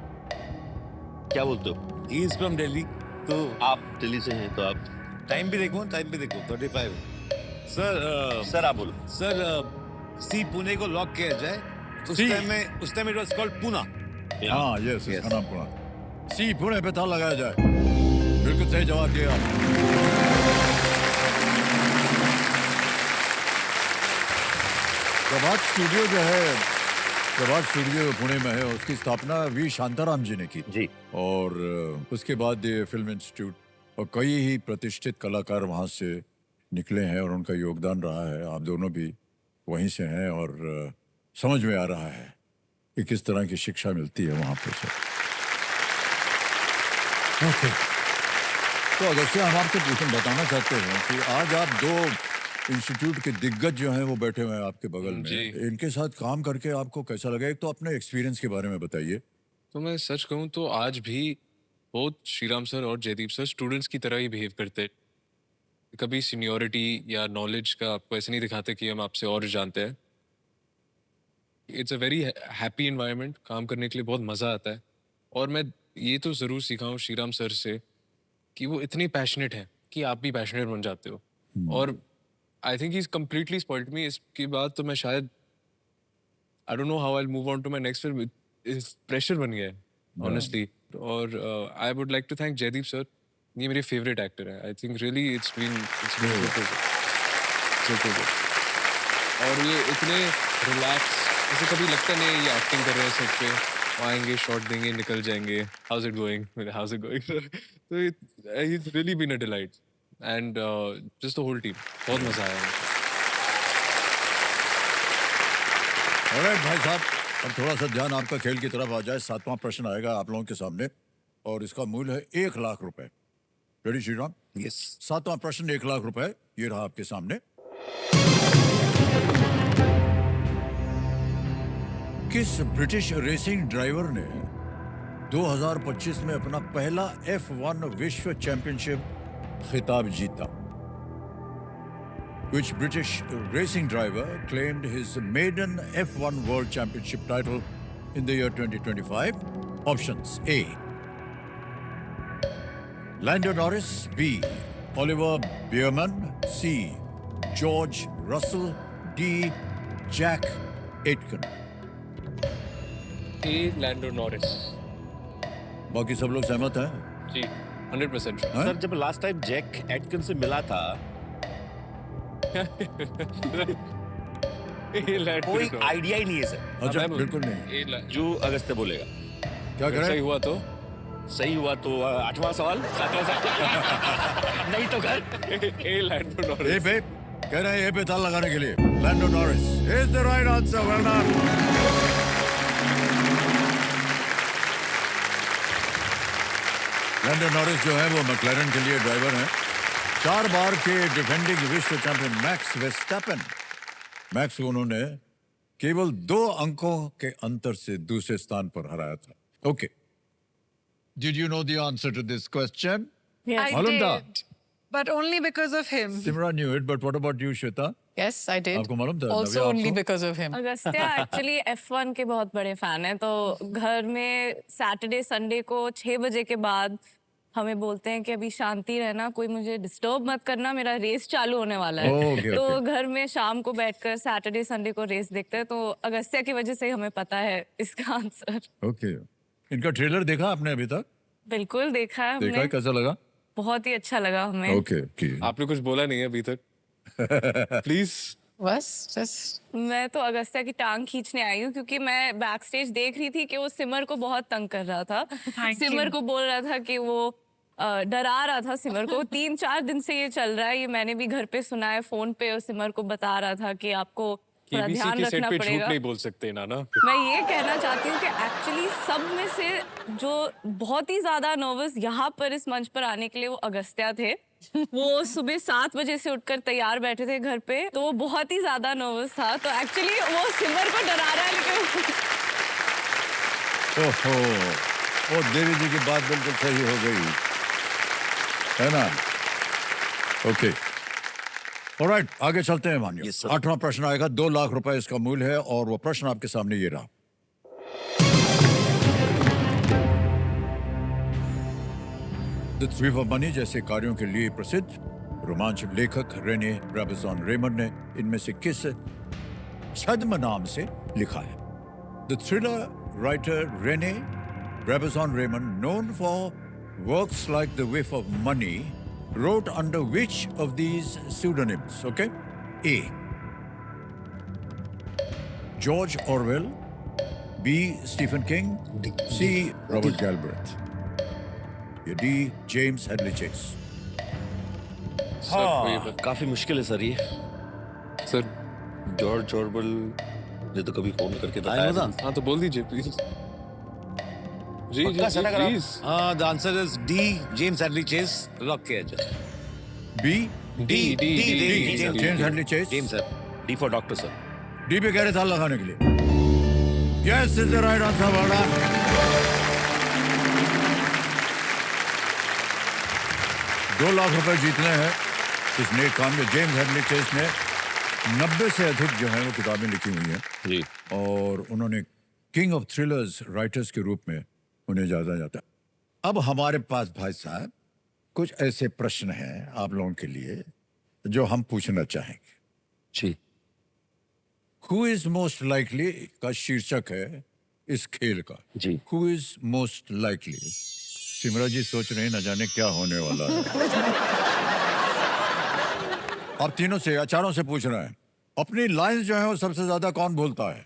क्या बोलते हो? ही इज फ्रॉम दिल्ली, तो आप दिल्ली से हैं तो आप टाइम भी देखो 35। सर सर आप बोलो। सर सी पुणे को लॉक किया जाए। उस C. Time it was called Poona. हाँ, यस, इसका नाम पुणे। सी, पुणे पे था लगाया जाए। बिल्कुल सही जवाब दिया आपने। प्रभात स्टूडियो जो है, प्रभात स्टूडियो पुणे में है, उसकी स्थापना वी शांताराम जी ने की जी। और उसके बाद ये फिल्म इंस्टीट्यूट और कई ही प्रतिष्ठित कलाकार वहाँ से निकले हैं, और उनका योगदान रहा है। आप दोनों भी वहीं से हैं, और समझ में आ रहा है कि किस तरह की शिक्षा मिलती है वहाँ पर से। ओके, तो अगस्त्य, हम आपसे बताना चाहते हैं कि आज आप 2 इंस्टीट्यूट के दिग्गज जो हैं वो बैठे हुए हैं आपके बगल में। इनके साथ काम करके आपको कैसा लगा? एक तो अपने एक्सपीरियंस के बारे में बताइए। तो मैं सच कहूँ तो आज भी बोथ श्रीराम सर और जयदीप सर स्टूडेंट्स की तरह ही बिहेव करते हैं। कभी सीनियोरिटी या नॉलेज का आपको ऐसे नहीं दिखाते कि हम आपसे और जानते हैं। It's a very happy environment, काम करने के लिए बहुत मज़ा आता है। और मैं ये तो ज़रूर सीखा हूँ श्रीराम सर से कि वो इतने पैशनेट हैं कि आप भी पैशनेट बन जाते हो। और I think he is completely spoiled me. इसके बाद तो मैं शायद I don't know how I will move on to my next film. इस प्रेशर बन गया है ऑनेस्टली। और I would like to thank Jaideep sir. ये मेरे फेवरेट एक्टर है। I think really it's been और ये इतने रिलैक्स, ऐसे कभी लगता नहीं है ये एक्टिंग कर रहे हैं सेट पे। आएंगे, शॉट देंगे, निकल जाएंगे, how's it going, how's it going. तो it's really been a delight and just the whole team, बहुत मजा आया। ऑलराइट भाई साहब, अब थोड़ा सा ध्यान आपका खेल की तरफ आ जाए। 7वां प्रश्न आएगा आप लोगों के सामने, और इसका मूल्य है 1 लाख रुपए। रेडी श्रीराम? यस। 7वां प्रश्न 1 लाख रुपए, ये रहा आपके सामने। किस ब्रिटिश रेसिंग ड्राइवर ने 2025 में अपना पहला F1 विश्व चैंपियनशिप खिताब जीता? Which British racing driver claimed his maiden F1 World Championship title in the year 2025? Options: A, Lando Norris, B, Oliver Bearman, C, George Russell, D, Jack Aitken. A Lando Norris. बाकी सब लोग सहमत हैं? जी 100%। हाँ? सर जब लास्ट टाइम जैक एटकिन से मिला था कोई आइडिया ही नहीं है सर। अच्छा, बिल्कुल नहीं। जो अगस्त बोलेगा क्या सही करें? हुआ तो सही हुआ तो 8वां सवाल, 7वां सवाल नहीं तो घर। ए लैंडो नॉरिस। ए पे कह रहे हैं, ए पे ताल लगाने के लिए। Lando Norris is the right answer. Well done. Lando Norris जो है वो मैक्लेरन के लिए ड्राइवर हैं। 4 बार के डिफेंडिंग विश्व चैंपियन मैक्स वेस्टैपेन, मैक्स को उन्होंने केवल 2 अंकों के अंतर से दूसरे स्थान पर हराया था। Okay, did you know the answer to this question? I मालूम था? did, but only because of him. Simra knew it, but what about you, Shweta? Yes, I did. आपको मालूम था? Also नव्या, only आपको? because of him. Agastya actually F1 के बहुत बड़े फैन हैं, तो घर में सैटरडे संडे को 6 बजे के बाद हमें बोलते हैं कि अभी शांति रहना, कोई मुझे डिस्टर्ब मत करना, मेरा रेस चालू होने वाला है। Okay, तो okay. घर में शाम को बैठकर सैटरडे संडे को रेस देखते हैं, तो अगस्त्या की वजह से हमें पता है इसका आंसर। ओके, इनका ट्रेलर देखा आपने अभी तक? बिल्कुल देखा है देखा है, हमने, कैसा लगा? बहुत ही अच्छा लगा हमें। ओके, आपने कुछ बोला नहीं है अभी तक। प्लीज। बस just मैं तो अगस्त्या की टांग खींचने आई हूँ, क्योंकि मैं बैक स्टेज देख रही थी कि वो सिमर को बहुत तंग कर रहा था। सिमर को बोल रहा था कि वो डरा रहा था सिमर को। 3-4 दिन से ये चल रहा है, ये मैंने भी घर पे सुना है फोन पे, और सिमर को बता रहा था कि आपको थोड़ा केबीसी ध्यान के सेट रखना पे झूठ पड़ेगा। नहीं बोल सकते ना। मैं ये कहना चाहती हूँ कि एक्चुअली सब में से जो बहुत ही ज्यादा नर्वस यहाँ पर इस मंच पर आने के लिए वो अगस्त्या थे। वो सुबह 7 बजे से उठकर तैयार बैठे थे घर पे, तो वो बहुत ही ज्यादा नर्वस था। तो एक्चुअली वो सिमर को डरा रहा है, लेकिन ओहो, ओ देवी जी की बात बिल्कुल सही हो गई, है ना? ओके, ऑलराइट, आगे चलते हैं मानियो। Yes, sir. 8वां प्रश्न आएगा, 2 लाख रुपए इसका मूल्य है, और वो प्रश्न आपके सामने ये रहा। द थ्रीफ ऑफ मनी जैसे कार्यों के लिए प्रसिद्ध रोमांचक लेखक रेने ब्राबेजॉन रेमंड ने इनमें से किस छद्म नाम से लिखा है? The thriller writer René Brabazon Raymond, known for works like The Whiff of Money, wrote under which of these pseudonyms? Okay, A. George Orwell, B. Stephen King, C. Robert Galbraith, या D. James Hadley Chase. हाँ, काफी मुश्किल है सर ये। सर। जॉर्ज ऑरवेल ने तो कभी फोन करके बताया था। हाँ तो बोल दीजिए प्लीज। जी पक्का सर, अगर आप- please. The answer is D. James Hadley Chase. Lock किया जाए। B. James Hadley Chase. James sir, D for doctor sir. D पे कह रहे था लगाने के लिए। Yes is the right answer, well done. 2 lakh रुपए जीतने हैं इस नेक काम में। जेम्स हेडली चेस ने 90 से अधिक जो है वो किताबें लिखी हुई हैं, जी। और उन्होंने किंग ऑफ थ्रिलर्स राइटर्स के रूप में उन्हें जाना जाता है। अब हमारे पास भाई साहब कुछ ऐसे प्रश्न हैं आप लोगों के लिए जो हम पूछना चाहेंगे। जी। हु इज मोस्ट लाइकली का शीर्षक है इस खेल का। जी। Who is most likely. Simra ji सोच रहे हैं न जाने क्या होने वाला है। अब तीनों से या चारों से पूछ रहे हैं, अपनी लाइंस जो है वो सबसे ज्यादा कौन बोलता है?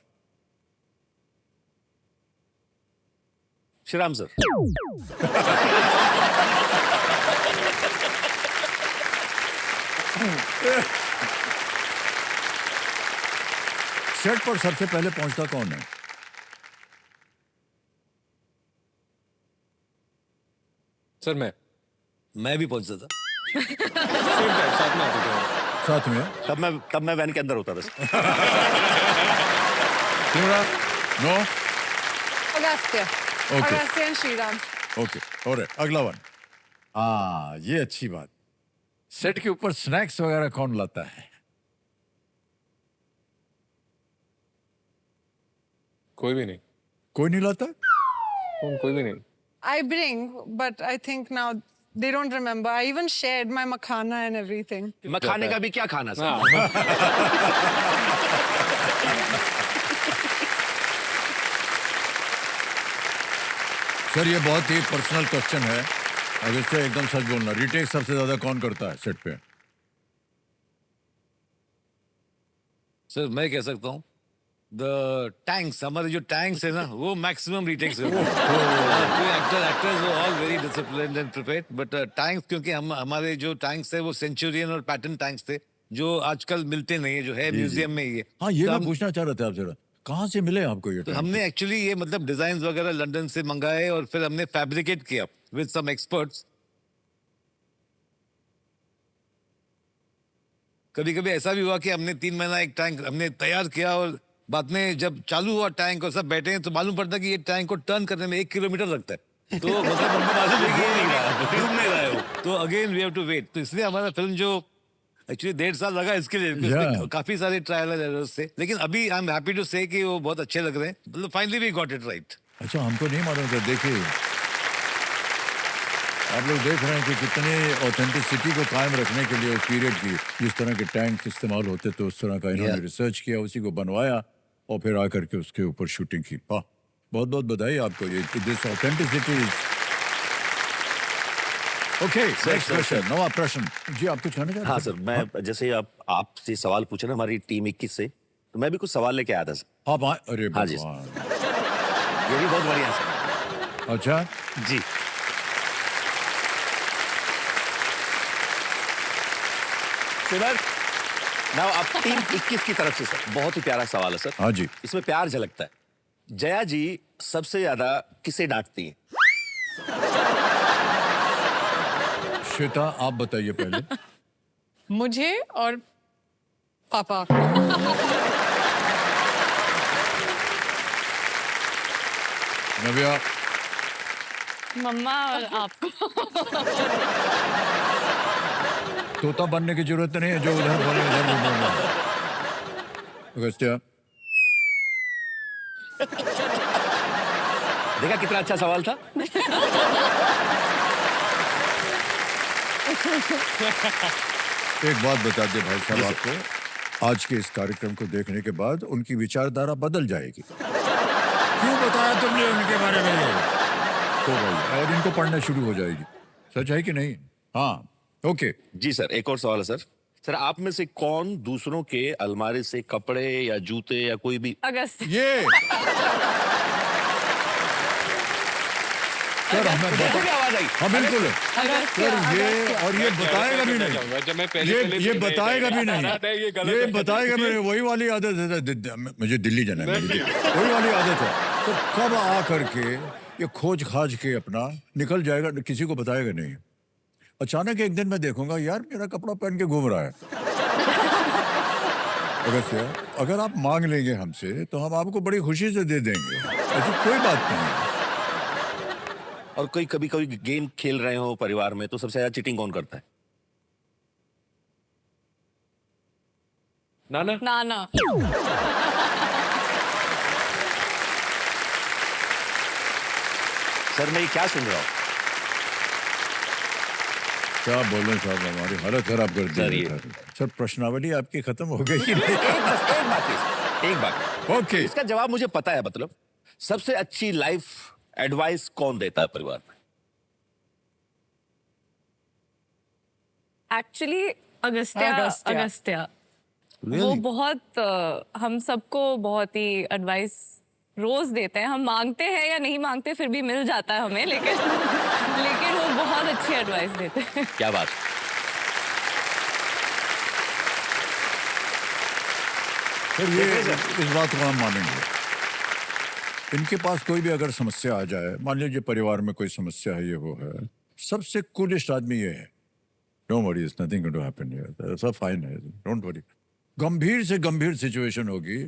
श्रीराम सर। सेट पर सबसे पहले पहुंचता कौन है? सर मैं भी पहुंचता था। साथ में आते थे। साथ में तब मैं वैन के अंदर होता था। Simra? No? Agastya. Okay. Agastya and Sriram. Okay, और अगला वन। हाँ, ये अच्छी बात। सेट के ऊपर स्नैक्स वगैरह कौन लाता है? कोई भी नहीं। कोई नहीं लाता? कोई भी नहीं। I bring, but I think now they don't remember. I even shared my makhana and everything. मैं खाने का भी क्या खाना सर? हाँ। सर ये बहुत ही पर्सनल क्वेश्चन है, अब इससे एकदम सच बोलना। रिटेक सबसे ज्यादा कौन करता है सेट पे? सर मैं कह सकता हूँ द टैंक्स, हमारे जो टैंक्स है ना वो मैक्सिमम रिटेक्स है। कोई एक्टर्स वो all very disciplined and prepared, but tanks क्योंकि हमारे जो टैंक्स है वो सेंचुरियन और पैटर्न टैंक्स थे जो आजकल मिलते नहीं है, जो है म्यूजियम में ही है। हाँ, ये तो मैं हम- पूछना चाह रहा था आपसे, कहाँ से मिले आपको ये तो tank? हमने एक्चुअली ये मतलब डिजाइन वगैरह लंदन से मंगाए और फिर हमने फैब्रिकेट किया with some experts. कभी कभी ऐसा भी हुआ कि हमने 3 महीना एक टैंक हमने तैयार किया और बाद में जब चालू हुआ टैंक और सब बैठे हैं तो मालूम पड़ता है कि ये टैंक को टर्न करने में 1 किलोमीटर लगता है। तो मतलब हमको मालूम है कि ये नहीं रहा, डूब नहीं रहा है वो। तो again we have to wait. तो इसलिए हमारा फिल्म जो एक्चुअली 1.5 साल लगा इसके लिए, Yeah. उसमें काफी सारे ट्रायल एंड एरर्स थे, लेकिन अभी आई एम हैप्पी टू से कि वो बहुत अच्छे लग रहे हैं। मतलब finally we got it right. अच्छा, हमको नहीं मालूम था। देखिए, आप लोग देख रहे हैं कि कितने ऑथेंटिसिटी को कायम रखने के लिए उस पीरियड की जिस तरह के टैंक इस्तेमाल होते थे उस तरह का इन्होंने रिसर्च किया, उसी को बनवाया और फिर आकर के उसके ऊपर शूटिंग की। वाह, बहुत बहुत बधाई आपको। ये this authenticity. Okay, next question, नवा प्रश्न। जी, आप कुछ कहना चाहते हैं? हाँ सर, मैं जैसे आपसे सवाल पूछे ना हमारी टीम 21 से, तो मैं भी कुछ सवाल लेके आया था सर। आप अरे हाँ जी, भगवान। ये भी बहुत बढ़िया है सर। अच्छा, जी, सर नाउ आप टीम 21 की तरफ से सर, बहुत ही प्यारा सवाल है सर। हाँ जी। इसमें प्यार झलकता है। जया जी सबसे ज्यादा किसे डांटती हैं? श्वेता, आप बताइए पहले। मुझे और पापा। नव्या, मम्मा और आपको। तोता बनने की जरूरत नहीं है, जो उधर बोले उधर भी बोलना। अगस्त्या, देखा कितना अच्छा सवाल था। एक बात बता दे भाई साहब आपको, आज के इस कार्यक्रम को देखने के बाद उनकी विचारधारा बदल जाएगी। क्यों बताया तुमने उनके बारे में? तो भाई, और इनको पढ़ना शुरू हो जाएगी। सच है कि नहीं? हाँ, ओके। जी सर, एक और सवाल है सर। सर, आप में से कौन दूसरों के अलमारी से कपड़े या जूते या कोई भी अगस्त। ये सर, हमें देखो क्या आवाज आई? हाँ बिल्कुल सर, ये और ये बताएगा भी नहीं, जब मैं पहले ये बताएगा भी नहीं, ये बताएगा भी नहीं। वही वाली आदत है, मुझे दिल्ली जाना है, वही वाली आदत है। तो कब आ करके ये खोज खाज के अपना निकल जाएगा, किसी को बताएगा नहीं। अचानक एक दिन मैं देखूंगा, यार मेरा कपड़ा पहन के घूम रहा है। अगर आप मांग लेंगे हमसे तो हम आपको बड़ी खुशी से दे देंगे, ऐसी कोई बात नहीं। और कोई कभी कोई गेम खेल रहे हो परिवार में तो सबसे ज्यादा चीटिंग कौन करता है? नाना। नाना। सर, मैं ये क्या सुन रहा हूँ? क्या बोल रहे हैं साहब, हमारी हालत खराब कर सर, दी ये- है। सर, प्रश्नावली आपकी खत्म हो गई कि नहीं? एक बात है, एक बात। ओके, इसका जवाब मुझे पता है। मतलब सबसे अच्छी लाइफ एडवाइस कौन देता है परिवार में? एक्चुअली अगस्त्या। वो बहुत हम सबको बहुत ही एडवाइस रोज देते हैं। हम मांगते हैं या नहीं मांगते फिर भी मिल जाता है हमें, लेकिन वो बहुत अच्छी एडवाइस देते हैं। क्या बात। सर ये इस बात को हम मानेंगे। इनके पास कोई भी अगर समस्या आ जाए, मान लीजिए परिवार में कोई समस्या है, ये वो है, सबसे कूलेस्ट आदमी ये है। Don't worry, it's nothing going to happen here, सब फाइन है, डोंट वरी। गंभीर से गंभीर सिचुएशन होगी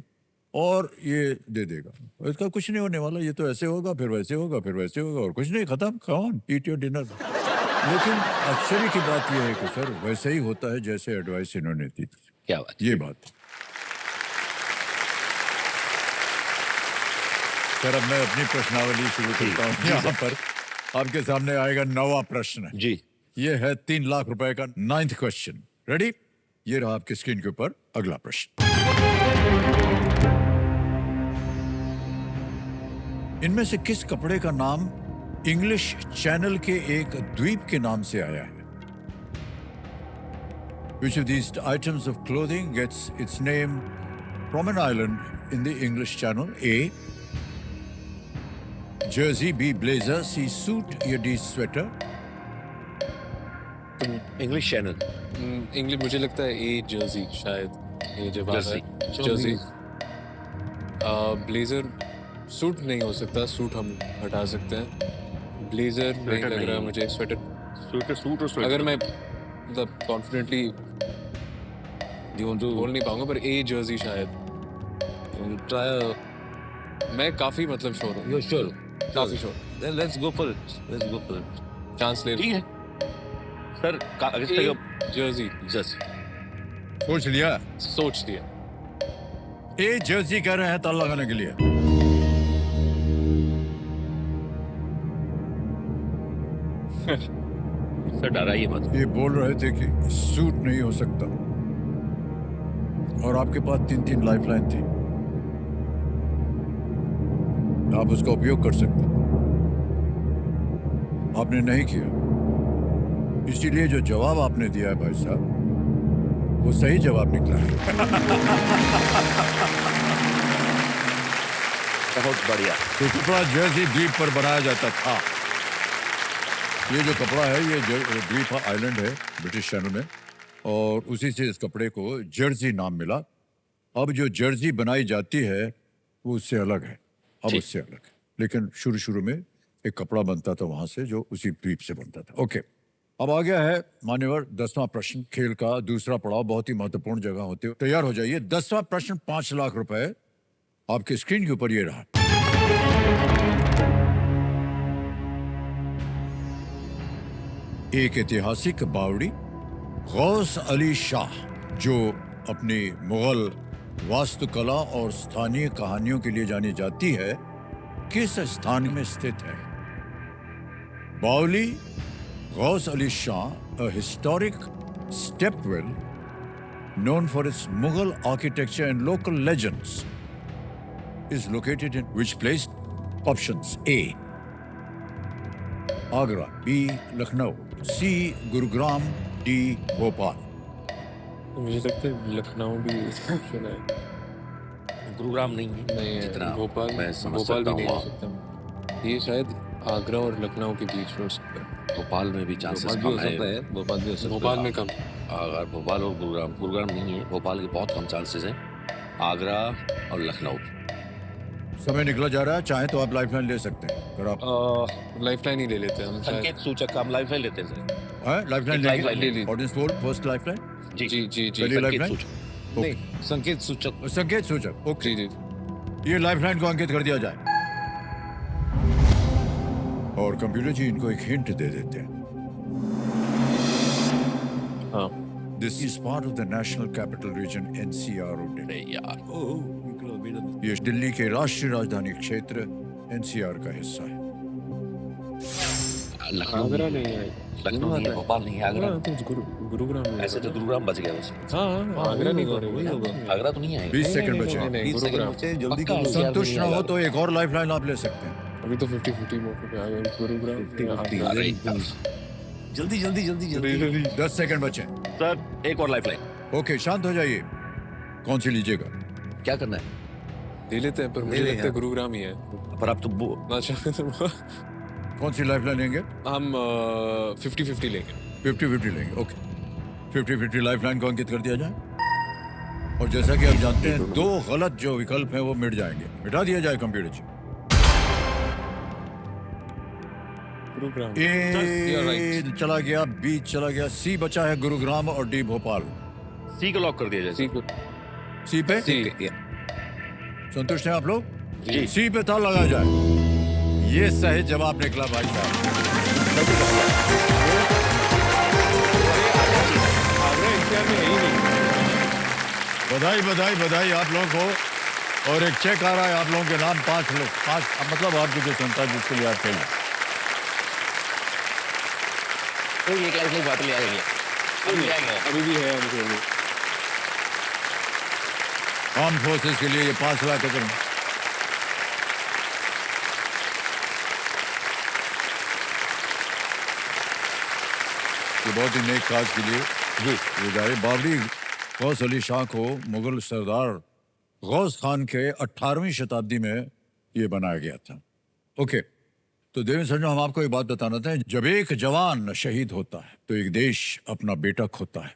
और ये दे देगा, इसका कुछ नहीं होने वाला, ये तो ऐसे होगा फिर वैसे होगा फिर वैसे होगा और कुछ नहीं, खत्म, कौन ईट योर डिनर। लेकिन आश्चर्य की बात यह है कि सर वैसे ही होता है जैसे एडवाइस इन्होंने दी। क्या बात। ये बात सर, अब मैं अपनी प्रश्नावली शुरू करता हूँ। यहाँ पर आपके सामने आएगा नवा प्रश्न। जी, ये है 3 लाख रुपए का 9th क्वेश्चन। रेडी? ये रहा आपकी स्क्रीन के ऊपर अगला प्रश्न। इनमें से किस कपड़े का नाम इंग्लिश चैनल के एक द्वीप के नाम से आया है? Which of these items of clothing gets its name from an island in the English Channel? A. Jersey, B. Blazer, C. Suit, या D. Sweater? English channel. English मुझे लगता है ए जर्सी शायद ये जवाब जर्सी। है। जर्सी। ब्लेजर सूट नहीं हो सकता, सूट हम हटा सकते हैं। ब्लेजर नहीं Sweater लग रहा नहीं। मुझे, स्वेटर। स्वेटर सूट और स्वेटर अगर मैं मतलब कॉन्फिडेंटली You want to बोल नहीं पाऊंगा, पर ए जर्सी शायद। try? मैं काफी मतलब श्योर हूँ, You're sure? काफी sure. Then let's go for it. Let's go for it. Chance ले ठीक है सर अगस्त्य का जर्सी जर्सी सोच लिया? सोच लिया। ए जर्सी कह रहे हैं ताला लगाने के लिए। सर डराइए मत। ये बोल रहे थे कि सूट नहीं हो सकता, और आपके पास 3-3 लाइफलाइन थी, आप उसका उपयोग कर सकते थे। आपने नहीं किया, इसीलिए जो जवाब आपने दिया है भाई साहब, वो सही जवाब निकला है। बहुत बढ़िया। ये कपड़ा जर्सी द्वीप पर बनाया जाता था। ये जो कपड़ा है ये द्वीप आइलैंड है ब्रिटिश चैनल में, और उसी से इस कपड़े को जर्सी नाम मिला। अब जो जर्सी बनाई जाती है वो उससे अलग है, अब ठीक। उससे अलग है, लेकिन शुरू शुरू में एक कपड़ा बनता था वहां से जो उसी द्वीप से बनता था। ओके, अब आ गया है मान्यवर 10वां प्रश्न, खेल का दूसरा पड़ाव, बहुत ही महत्वपूर्ण जगह होते हो। तैयार हो जाइए। 10वां प्रश्न 5 लाख रुपए आपके स्क्रीन के ऊपर ये रहा। एक ऐतिहासिक बावड़ी गौस अली शाह, जो अपनी मुगल वास्तुकला और स्थानीय कहानियों के लिए जानी जाती है, किस स्थान में स्थित है? बावली Ghaus Ali Shah, a historic stepwell known for its Mughal architecture and local legends, is located in which place? Options: A. Agra, B. Lucknow, C. Gurugram, D. Bhopal. मुझे लगता है लखनऊ भी ऑप्शन है। गुरुग्राम नहीं है नहीं है, जितना भोपाल, मैं समझ भोपाल सकता भी नहीं हूँ। हो सकता। ये शायद आगरा और लखनऊ के बीच में हो सकता है। भोपाल में भी चांसेस भोपाल भी हो कम है। सकता है, भोपाल भी हो सकता है। भोपाल में कम। अगर भोपाल और गुरुग्राम नहीं है, भोपाल के बहुत कम चांसेस हैं। आगरा और लखनऊ। समय निकला जा रहा है, चाहे तो आप लाइफलाइन ले सकते हैं। अगर आप लाइफलाइन ही ले लेते हैं हम शायद। संकेत सूचक का हम लाइफ लाइन लेते हैं सर। लाइफलाइन एक lifeline ले लेंगे, ऑडियंस पोल फर्स्ट लाइफलाइन, जी जी जी जी पहली संकेत लाइफलाइन, सूचक। नहीं, संकेत सूचक। संकेत सूचक। ओके, जी जी। ये लाइफलाइन को अंकित कर दिया जाए, और कंप्यूटर जी इनको एक हिंट दे देते हैं। हाँ, this is part of the national capital region NCR of अरे दिल्ली। यार ये दिल्ली के राष्ट्रीय राजधानी क्षेत्र NCR का हिस्सा है। लखनऊ आगरा नहीं नहीं है, है। लखनऊ नहीं है, भोपाल नहीं है, आगरा। हाँ, तो गुरुग्राम में ऐसे तो गुरुग्राम बच गया बस। हाँ हाँ, आगरा नहीं पड़ेगा। आगरा तो नहीं है। 20 सेकंड बचे नहीं, हैं। नहीं, गुरुग्राम। जल्दी पक्का करो। संतुष्ट ना हो तो एक और लाइफलाइन आप ले सकते हैं। अभी तो 50-50 मौके पे आ गए। गुरुग्राम 50-50। आगरा। अरे जल्दी जल्दी जल्दी जल्दी। 10 सेकंड बचे हैं। सर एक और लाइफ लाइन। ओके, शांत हो जाइए। कौन सी लीजिएगा? क्या करना है? ले लेते हैं, पर मुझे ले लगता है यार। गुरुग्राम ही है। पर आप तो ना चाहे तो कौन सी लाइफलाइन लेंगे? हम 50-50 लेंगे। 50-50 लेंगे। ओके, 50-50 लाइफलाइन को अंकित कर दिया जाए, और जैसा कि आप जानते हैं 2 गलत जो विकल्प हैं वो मिट जाएंगे। मिटा दिया जाए कंप्यूटर जी। गुरुग्राम। ए चला गया, बी चला गया, सी बचा है गुरुग्राम, और डी भोपाल। सी को लॉक कर दिया जाए। ठीक है। सी पे सी। संतुष्ट हैं आप लोग? जी। सी पे ताला लगाया जाए। ये सही जवाब निकला भाई साहब। आगरा NCR में है ही नहीं। बधाई बधाई बधाई आप लोगों को, और एक चेक आ रहा है आप लोगों के नाम। 5 लोग, 5 मतलब आपकी जो क्षमता जिसके लिए आप खेलें। तो एक लाइफ लाइन बात ले आएंगे। अभी भी है हमको भी। आर्म फोर्सेस के लिए ये 5 लाख रकम। ये बहुत ही नेक काज के लिए ये जाए। बावली गौस अली शाह को मुगल सरदार गौस खान के 18वीं शताब्दी में ये बनाया गया था। ओके, तो देवेंद्र संजो, हम आपको एक बात बताना था। जब एक जवान शहीद होता है तो एक देश अपना बेटा खोता है,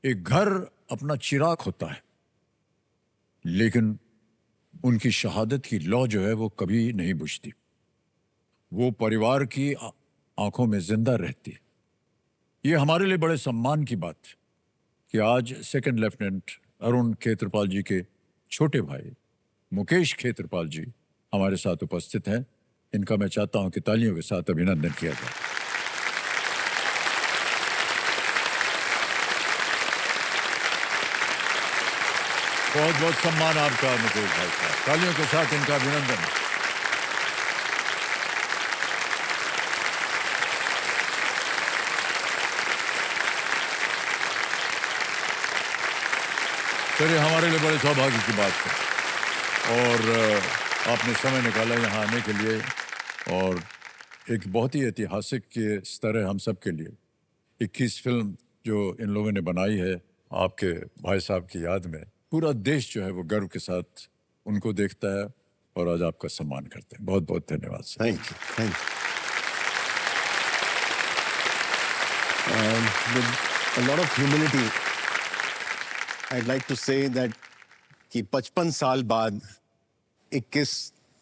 एक घर अपना चिराग होता है, लेकिन उनकी शहादत की लौ जो है वो कभी नहीं बुझती। वो परिवार की आंखों में जिंदा रहती। ये हमारे लिए बड़े सम्मान की बात है कि आज सेकंड लेफ्टिनेंट अरुण खेत्रपाल जी के छोटे भाई मुकेश खेत्रपाल जी हमारे साथ उपस्थित हैं। इनका मैं चाहता हूं कि तालियों के साथ अभिनंदन किया जाए। बहुत बहुत सम्मान आपका मुकेश भाई साहब, तालियों के साथ इनका अभिनंदन। सर, ये हमारे लिए बड़े सौभाग्य की बात है और आपने समय निकाला यहाँ आने के लिए और एक बहुत ही ऐतिहासिक के स्तर है हम सब के लिए। 21 फिल्म जो इन लोगों ने बनाई है आपके भाई साहब की याद में, पूरा देश जो है वो गर्व के साथ उनको देखता है और आज आपका सम्मान करते हैं। बहुत बहुत धन्यवाद sir. Thank you, thank you. With a lot of humility, I'd like to say that कि 55 साल बाद 21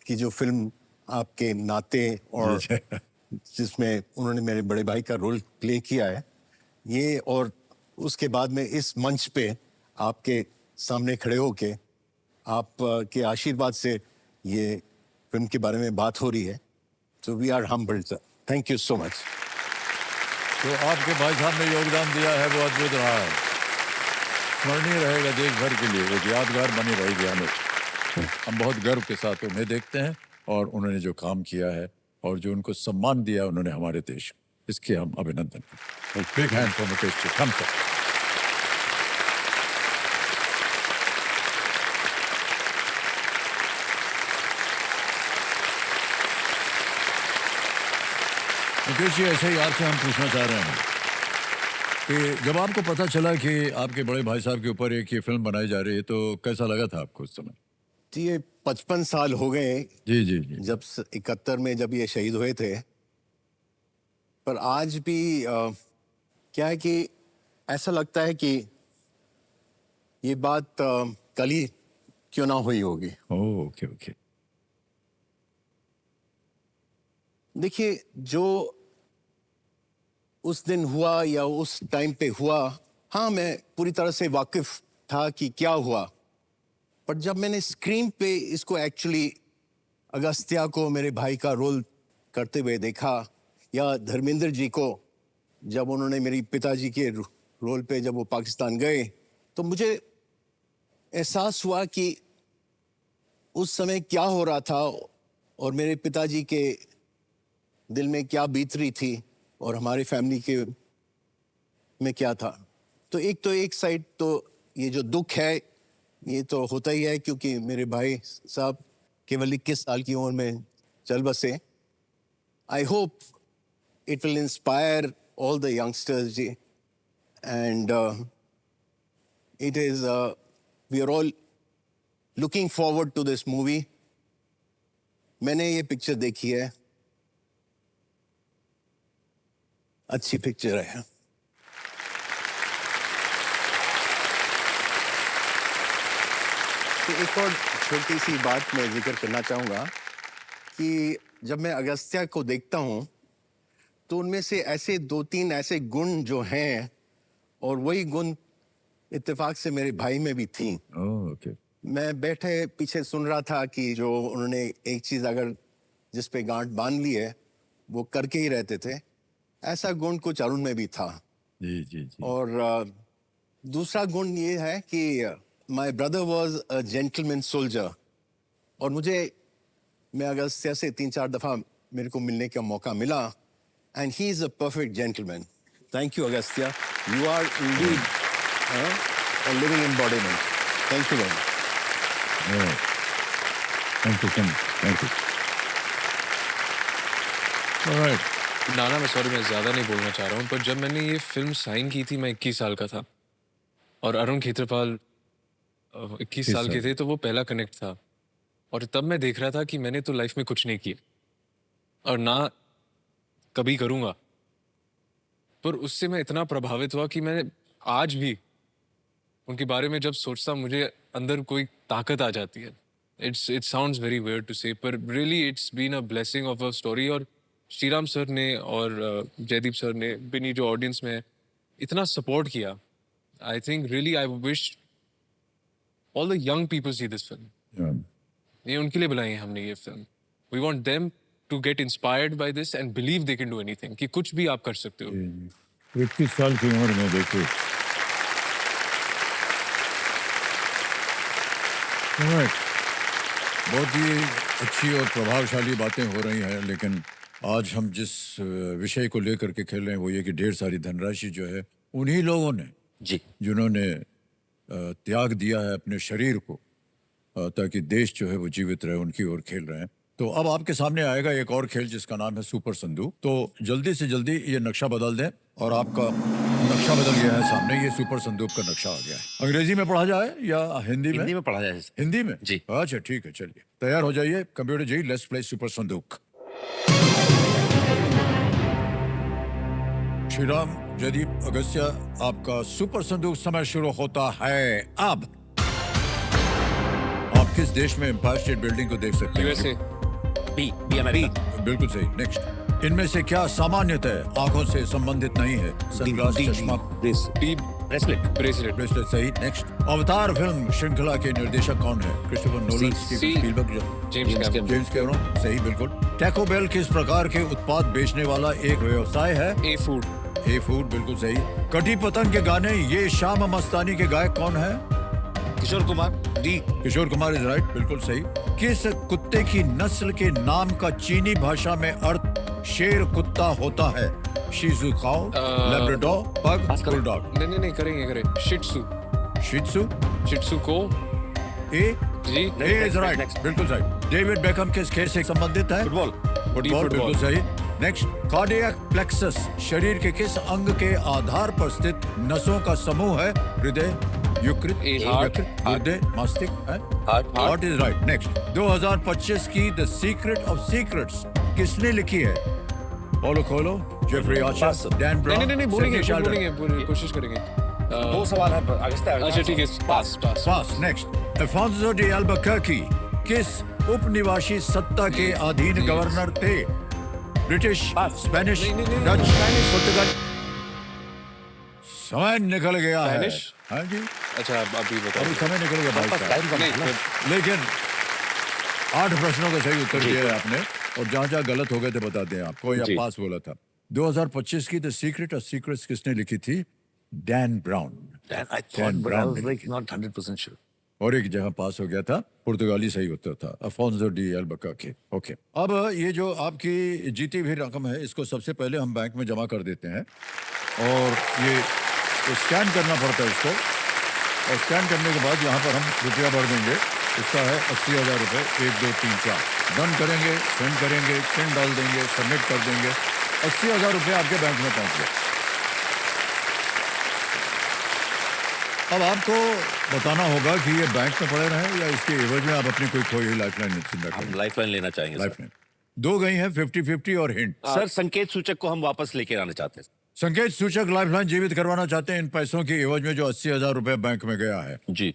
की जो फिल्म आपके नाते और जिसमें उन्होंने मेरे बड़े भाई का रोल प्ले किया है, ये और उसके बाद में इस मंच पे आपके सामने खड़े होके आप के आशीर्वाद से ये फिल्म के बारे में बात हो रही है, तो we are humbled sir. Thank you so much. तो आपके भाई साहब ने योगदान दिया है वो अद्भुत रहा है, स्मरणीय रहेगा देश भर के लिए, एक यादगार बनी रहेगी हमें। हम बहुत गर्व के साथ उन्हें देखते हैं और उन्होंने जो काम किया है और जो उनको सम्मान दिया उन्होंने हमारे देश, इसके हम अभिनंदन करते हैं। Big hand for Mukesh ji, come sir. Mukesh ji, ऐसे ही आपसे हम पूछना चाह रहे हैं कि जब आपको पता चला कि आपके बड़े भाई साहब के ऊपर एक ये फिल्म बनाई जा रही है तो कैसा लगा था आपको उस समय? जी, ये 55 साल हो गए जी जी जी। जब 71 में जब ये शहीद हुए थे, पर आज भी क्या है कि ऐसा लगता है कि ये बात कल ही क्यों ना हुई होगी। ओह, ओके ओके। देखिए, जो उस दिन हुआ या उस टाइम पे हुआ, हाँ मैं पूरी तरह से वाकिफ था कि क्या हुआ, पर जब मैंने स्क्रीन पे इसको एक्चुअली अगस्त्या को मेरे भाई का रोल करते हुए देखा या धर्मेंद्र जी को जब उन्होंने मेरी पिताजी के रोल पे जब वो पाकिस्तान गए, तो मुझे एहसास हुआ कि उस समय क्या हो रहा था और मेरे पिताजी के दिल में क्या बीत रही थी और हमारे फैमिली के में क्या था। तो एक साइड तो ये जो दुख है ये तो होता ही है, क्योंकि मेरे भाई साहब केवल 21 साल की उम्र में चल बसे। I hope it will inspire all the youngsters जी, and it is we are all looking forward to this movie. मैंने ये पिक्चर देखी है, अच्छी पिक्चर है। तो एक और छोटी सी बात मैं जिक्र करना चाहूँगा कि जब मैं अगस्त्या को देखता हूँ तो उनमें से ऐसे 2-3 ऐसे गुण जो हैं, और वही गुण इत्तेफाक से मेरे भाई में भी थी। ओह, ओके। मैं बैठे पीछे सुन रहा था कि जो उन्होंने एक चीज़ अगर जिस पे गांठ बांध ली है वो करके ही रहते थे, ऐसा गुण कुछ अरुण में भी था। जी जी जी। और दूसरा गुण ये है कि my brother was a gentleman soldier, और मैं अगस्त्या से 3-4 दफ़ा मेरे को मिलने का मौका मिला, and he is a perfect gentleman. Thank you Agastya, you are indeed a living embodiment. Thank you very much. Thank you thank you. Alright. नाना, मैं सॉरी, मैं ज़्यादा नहीं बोलना चाह रहा हूँ, पर जब मैंने ये फिल्म साइन की थी मैं 21 साल का था और अरुण खेत्रपाल 21 साल के थे, तो वो पहला कनेक्ट था। और तब मैं देख रहा था कि मैंने तो लाइफ में कुछ नहीं किया और ना कभी करूँगा, पर उससे मैं इतना प्रभावित हुआ कि मैं आज भी उनके बारे में जब सोचता मुझे अंदर कोई ताकत आ जाती है। It sounds very weird to say, पर really it's been a blessing of a story. और श्रीराम सर ने और जयदीप सर ने बिनी जो ऑडियंस में इतना सपोर्ट किया, I think really I wish all the young people see this film. ये उनके लिए बनाई है हमने ये फिल्म। We want them to get inspired by this and believe they can do anything, कि कुछ भी आप कर सकते हो। 21 साल की उम्र में देखो। बहुत ही अच्छी और प्रभावशाली बातें हो रही हैं, लेकिन आज हम जिस विषय को लेकर के खेल रहे हैं वो ये कि ढेर सारी धनराशि जो है उन्हीं लोगों ने जी जिन्होंने त्याग दिया है अपने शरीर को ताकि देश जो है वो जीवित रहे, उनकी ओर खेल रहे हैं। तो अब आपके सामने आएगा एक और खेल जिसका नाम है सुपर संदूक। तो जल्दी से जल्दी ये नक्शा बदल दें और आपका नक्शा बदल गया है सामने, ये सुपर संदूक का नक्शा आ गया है। अंग्रेजी में पढ़ा जाए या हिंदी में? हिंदी में पढ़ा जाए। हिंदी में जी। अच्छा ठीक है, चलिए तैयार हो जाइए computer ji, let's play super संदूक। श्रीराम, जयदीप, अगस्त्य, आपका सुपर संदूक समय शुरू होता है अब। आप किस देश में एम्पायर स्टेट बिल्डिंग को देख सकते हैं? यूएसए। B America. बिल्कुल सही। नेक्स्ट, इनमें से क्या सामान्यतः आंखों से संबंधित नहीं है? सनग्लास, चश्मा, डी ब्रेसलेट। ब्रेसलेट। ब्रेसलेट सही। नेक्स्ट, अवतार फिल्म श्रृंखला के निर्देशक कौन है? Christopher Nolan, Steven Spielberg, James Cameron. सही, बिल्कुल। टैको बेल किस प्रकार के उत्पाद बेचने वाला एक व्यवसाय है? ए फूड। ए फूड, बिल्कुल सही। कटी पतंग के गाने ये शाम मस्तानी के गायक कौन है? Kishore Kumar. D Kishore Kumar is right, बिल्कुल सही। किस कुत्ते की नस्ल के नाम का चीनी भाषा में अर्थ शेर कुत्ता होता है? शिजू काओ, लैब्राडोर, पग, बुलडॉग। नहीं करेंगे शिट्सू। शिट्सू, शिट्सू को ए जी इज राइट, बिल्कुल सही। डेविड बेकहम किस खेल से संबंधित है? फुटबॉल। फुटबॉल, बिल्कुल सही। नेक्स्ट, कार्डियक प्लेक्सस शरीर के किस अंग के आधार पर स्थित नसों का समूह है? हृदय, यकृत, हार्ट, हृदय, मस्तिष्क है? Heart is right. नेक्स्ट, 2025 की द सीक्रेट ऑफ सीक्रेट्स किसने लिखी है? Paulo Coelho, Jeffrey Archer, Dan Brown. नहीं बोलेंगे कोशिश करेंगे। दो सवाल है अगस्त्य। अच्छा ठीक है, पास। नेक्स्ट, अल्फोंसो डी अल्बुकर्की किस उपनिवासी सत्ता के अधीन गवर्नर थे? ब्रिटिश, स्पेनिश, डच, पुर्तगाल। समय निकल गया है। स्पेनिश? हाँ जी, अच्छा अभी बताओ। अभी समय निकल गया भाई साहब। नहीं, लेकिन 8 प्रश्नों का सही उत्तर दिया है आपने, और जहाँ गलत हो गए थे बताते हैं आपको, या पास बोला था। 2025 की द सीक्रेट ऑफ सीक्रेट्स किसने लिखी थी? Dan brown. I thought, but I was like not 100% sure. और एक जहां पास हो गया था, पुर्तगाली सही उत्तर था, अल्फोंसो डी अल्बुकर्की। ओके, अब ये जो आपकी जीती हुई रकम है इसको सबसे पहले हम बैंक में जमा कर देते हैं, और ये स्कैन करना पड़ता है इसको, और स्कैन करने के बाद यहाँ पर हम रुपया भर देंगे। इसका है 80,000 रुपये, 1 2 3 4। डन करेंगे, सेंड करेंगे, पिन डाल देंगे, सबमिट कर देंगे, 80,000 रुपये आपके बैंक में पहुँच गए। अब आपको बताना होगा कि ये बैंक में पड़े रहे या इसके एवज में आप अपनी कोई खोई हुई लाइफलाइन जिंदा हम करें। लाइफलाइन लेना चाहेंगे। लाइफलाइन 2 गई हैं, 50-50 और हिंट। सर संकेत सूचक को हम वापस लेके आना चाहते हैं। संकेत सूचक लाइफलाइन जीवित करवाना चाहते हैं इन पैसों के एवज में जो 80,000 रुपए बैंक में गया है। जी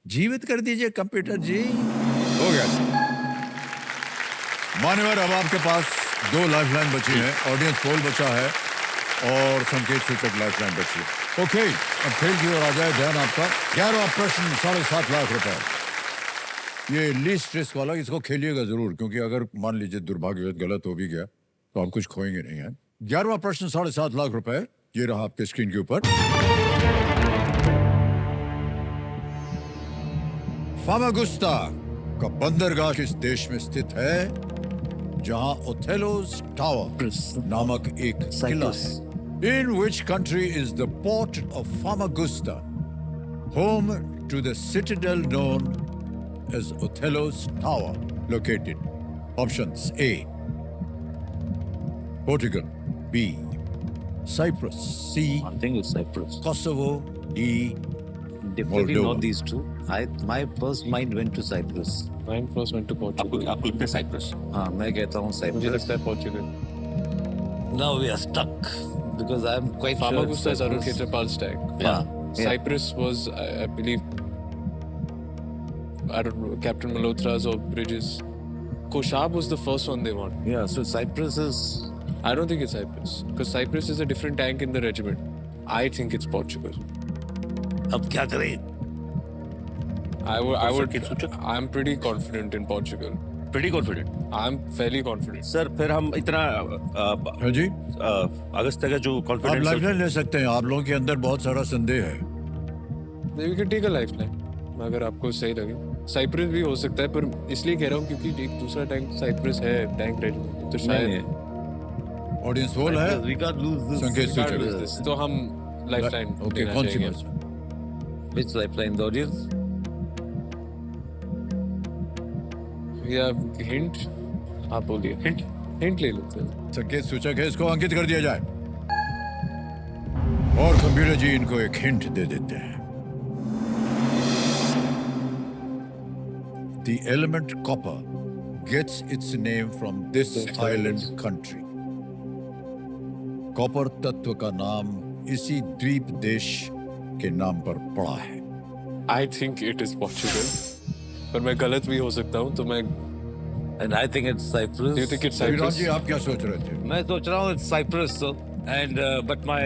जीवित कर दीजिए कंप्यूटर जी। हो गया मान्यवर, अब आपके पास 2 लाइफलाइन बची हैं, ऑडियंस पोल बचा है और संकेत सूचक लाइफलाइन बची है। ओके, अब खेल की ओर आ जाए ध्यान आपका। 11वां प्रश्न, 7.5 लाख रुपए। ये लीस्ट रिस्क वाला, इसको खेलिएगा जरूर, क्योंकि अगर मान लीजिए दुर्भाग्यवश गलत हो भी गया तो आप कुछ खोएंगे नहीं है। 11वां प्रश्न, 7.5 लाख रुपए, ये रहा आपके स्क्रीन के ऊपर। फामागुस्ता का बंदरगाह किस देश में स्थित है जहां ओथेलोस टावर नामक एक किला है? In which country is the port of Famagusta home to the citadel known as Othello's Tower located? Options: A, Portugal, B, Cyprus, C, I think it's Cyprus. Kosovo, D, Definitely Moldova. not these two. My first mind went to Cyprus. Mine first went to Portugal. आपको लगता है साइप्रस? हाँ, मैं कहता हूँ मुझे Cyprus. लगता है Portugal. Now we are stuck because I'm quite Famagusta is sure. Arun Khetrapal's Yeah. Cyprus was, I believe, I don't know, Captain Malhotra's or Bridges. Koshab was the first one they want. Yeah, so Cyprus is. I don't think it's Cyprus because Cyprus is a different tank in the regiment. I think it's Portugal. अब क्या करें? I would. I'm pretty confident in Portugal. Pretty confident. I'm fairly confident. Sir फिर हम इतना हाँ जी, अगस्त का जो आप कॉन्फिडेंस लाइफलाइन ले सकते हैं। आप लोगों के अंदर बहुत सारा संदेह है। Maybe we can take a lifeline. अगर आपको सही लगे साइप्रस भी हो सकता है, पर इसलिए कह रहा हूँ क्योंकि एक दूसरा टैंक साइप्रस है, टैंक रेजिमेंट, तो शायद ऑडियंस वोल है, We can't lose this. संकेत We can't सूचक। lose this. तो हम लाइफलाइन ओके, कौन सी बस? Which lifeline, the audience? या हिंट आप बोलिए। हिंट ले लेते हैं। संकेत सूचक है, इसको अंकित कर दिया जाए। और कंप्यूटर जी इनको एक हिंट दे देते हैं। The element copper gets its name from this island country. Copper तत्व का नाम इसी द्वीप देश के नाम पर पड़ा है। I think it is Portugal, पर मैं गलत भी हो सकता हूँ, तो मैं And I think it's Cyprus. Do you think it's Virat Cyprus? जी, आप क्या सोच रहे थे? मैं सोच रहा हूँ it's Cyprus, so. And but my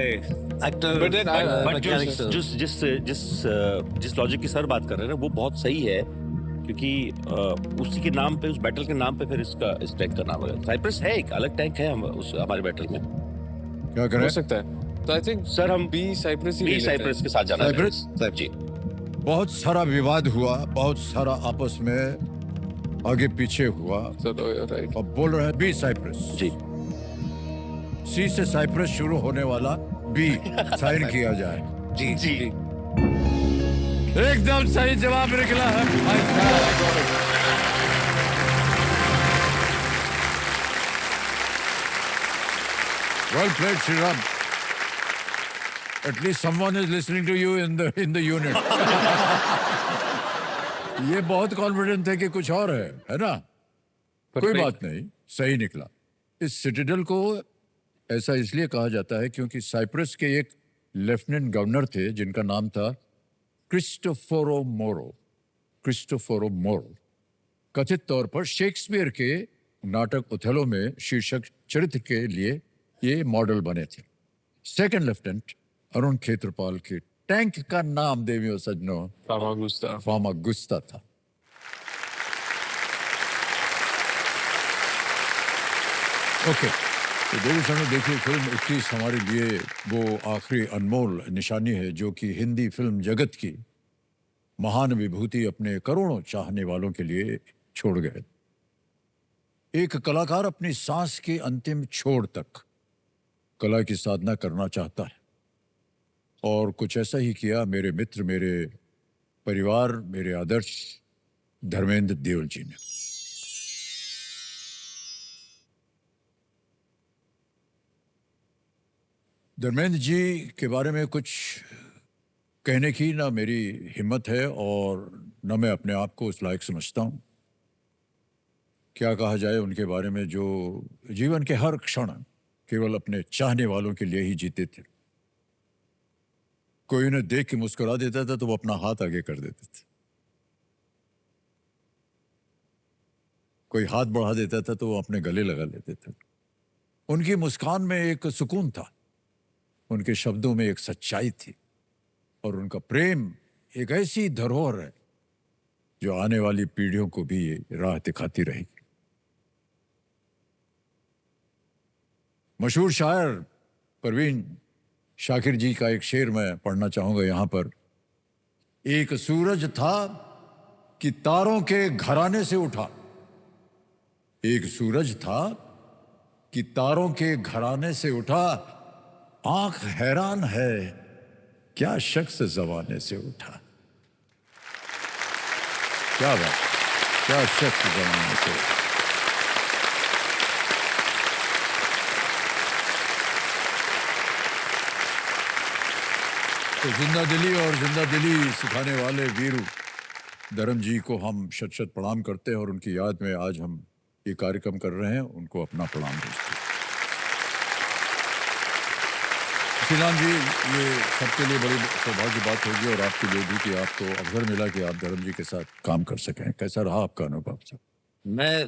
actor. But then my but character. जिस लॉजिक की सर बात कर रहे हैं ना वो बहुत सही है, क्योंकि उसी के नाम पे, उस बैटल के नाम पे फिर इस टैंक का नाम है। साइप्रस है, एक अलग टैंक है हमारे बैटल में। क्या करें? हो सकता है। तो आई थिंक सर हम बी साइप्रस ही ले बी लेते हैं। साइप्रस के साथ जाना साइप्रस? जी। बहुत सारा विवाद हुआ, बहुत सारा आपस में आगे पीछे हुआ। चलो राइट। अब बोल रहे हैं बी साइप्रस। जी सी से साइप्रस शुरू होने वाला बी साइन किया जाए। जी जी। एकदम सही जवाब निकला है। Well played, Shriram. At least someone is listening to you in the unit. ये बहुत कॉन्फिडेंट थे कि कुछ और है ना? कोई बात नहीं, सही निकला। इस सिटाडेल को ऐसा इसलिए कहा जाता है क्योंकि साइप्रस के एक लेफ्टिनेंट गवर्नर थे जिनका नाम था क्रिस्टोफोरो मोरो। क्रिस्टोफोरो मोरो कथित तौर पर शेक्सपियर के नाटक ओथेलो में शीर्षक चरित्र के लिए ये मॉडल बने थे। सेकंड लेफ्टिनेंट अरुण खेत्रपाल के टैंक का नाम देवियों सज्जनों फामागुस्ता था। ओके, तो देवी सज्जनों देखिए, फिल्म 21 हमारे लिए वो आखिरी अनमोल निशानी है जो कि हिंदी फिल्म जगत की महान विभूति अपने करोड़ों चाहने वालों के लिए छोड़ गए। एक कलाकार अपनी सांस की अंतिम छोर तक कला की साधना करना चाहता है, और कुछ ऐसा ही किया मेरे मित्र, मेरे परिवार, मेरे आदर्श धर्मेंद्र देओल जी ने। धर्मेंद्र जी के बारे में कुछ कहने की ना मेरी हिम्मत है और न मैं अपने आप को उस लायक समझता हूँ। क्या कहा जाए उनके बारे में, जो जीवन के हर क्षण केवल अपने चाहने वालों के लिए ही जीते थे। कोई उन्हें देख के मुस्कुरा देता था तो वो अपना हाथ आगे कर देते थे, कोई हाथ बढ़ा देता था तो वो अपने गले लगा लेते थे। उनकी मुस्कान में एक सुकून था, उनके शब्दों में एक सच्चाई थी, और उनका प्रेम एक ऐसी धरोहर है जो आने वाली पीढ़ियों को भी राह दिखाती रहेगी। मशहूर शायर परवीन शाकिर जी का एक शेर मैं पढ़ना चाहूंगा यहाँ पर। एक सूरज था कि तारों के घराने से उठा, एक सूरज था कि तारों के घराने से उठा, आंख हैरान है क्या शख्स जमाने से उठा। क्या बात, क्या शख्स जमाने से उठा। तो जिंदा दिली और जिंदा दिली सिखाने वाले वीरू धर्म जी को हम शत शत प्रणाम करते हैं, और उनकी याद में आज हम ये कार्यक्रम कर रहे हैं। उनको अपना प्रणाम भेजते हैं। श्रीराम जी, ये सबके लिए बड़ी सौभाग्य की बात होगी, और आपके लिए भी कि आपको अवसर मिला कि आप धर्म जी के साथ काम कर सकें। कैसा रहा आपका अनुभव सर? मैं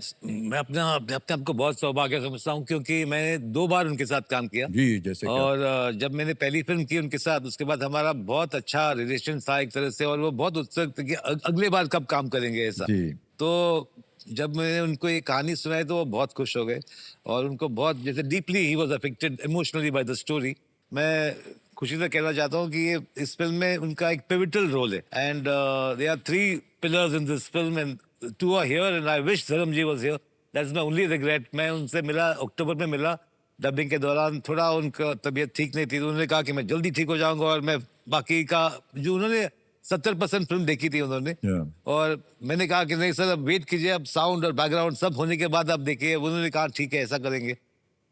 अपने आप को बहुत सौभाग्य समझता हूँ, क्योंकि मैंने 2 बार उनके साथ काम किया। जी जैसे क्या? और जब मैंने पहली फिल्म की उनके साथ, उसके बाद हमारा बहुत अच्छा रिलेशन था एक तरह से, और वो बहुत उत्सुक थे कि अगले बार कब काम करेंगे ऐसा। जी तो जब मैंने उनको ये कहानी सुनाई तो वो बहुत खुश हो गए, और उनको बहुत जैसे deeply he was affected emotionally by the story. मैं खुशी से कहना चाहता हूँ कि ये इस फिल्म में उनका एक पिवटल रोल है, and there are 3 pillars in this film and 2 are here, and I wish Dharam ji was here. That's my only regret. मैं उनसे मिला, अक्टूबर में मिला, डबिंग के दौरान थोड़ा उनका तबीयत ठीक नहीं थी, तो उन्होंने कहा कि मैं जल्दी ठीक हो जाऊंगा, और मैं बाकी का जो उन्होंने 70% फिल्म देखी थी उन्होंने, Yeah. और मैंने कहा कि नहीं सर अब वेट कीजिए, अब साउंड और बैकग्राउंड सब होने के बाद आप देखिए। उन्होंने कहा ठीक है ऐसा करेंगे।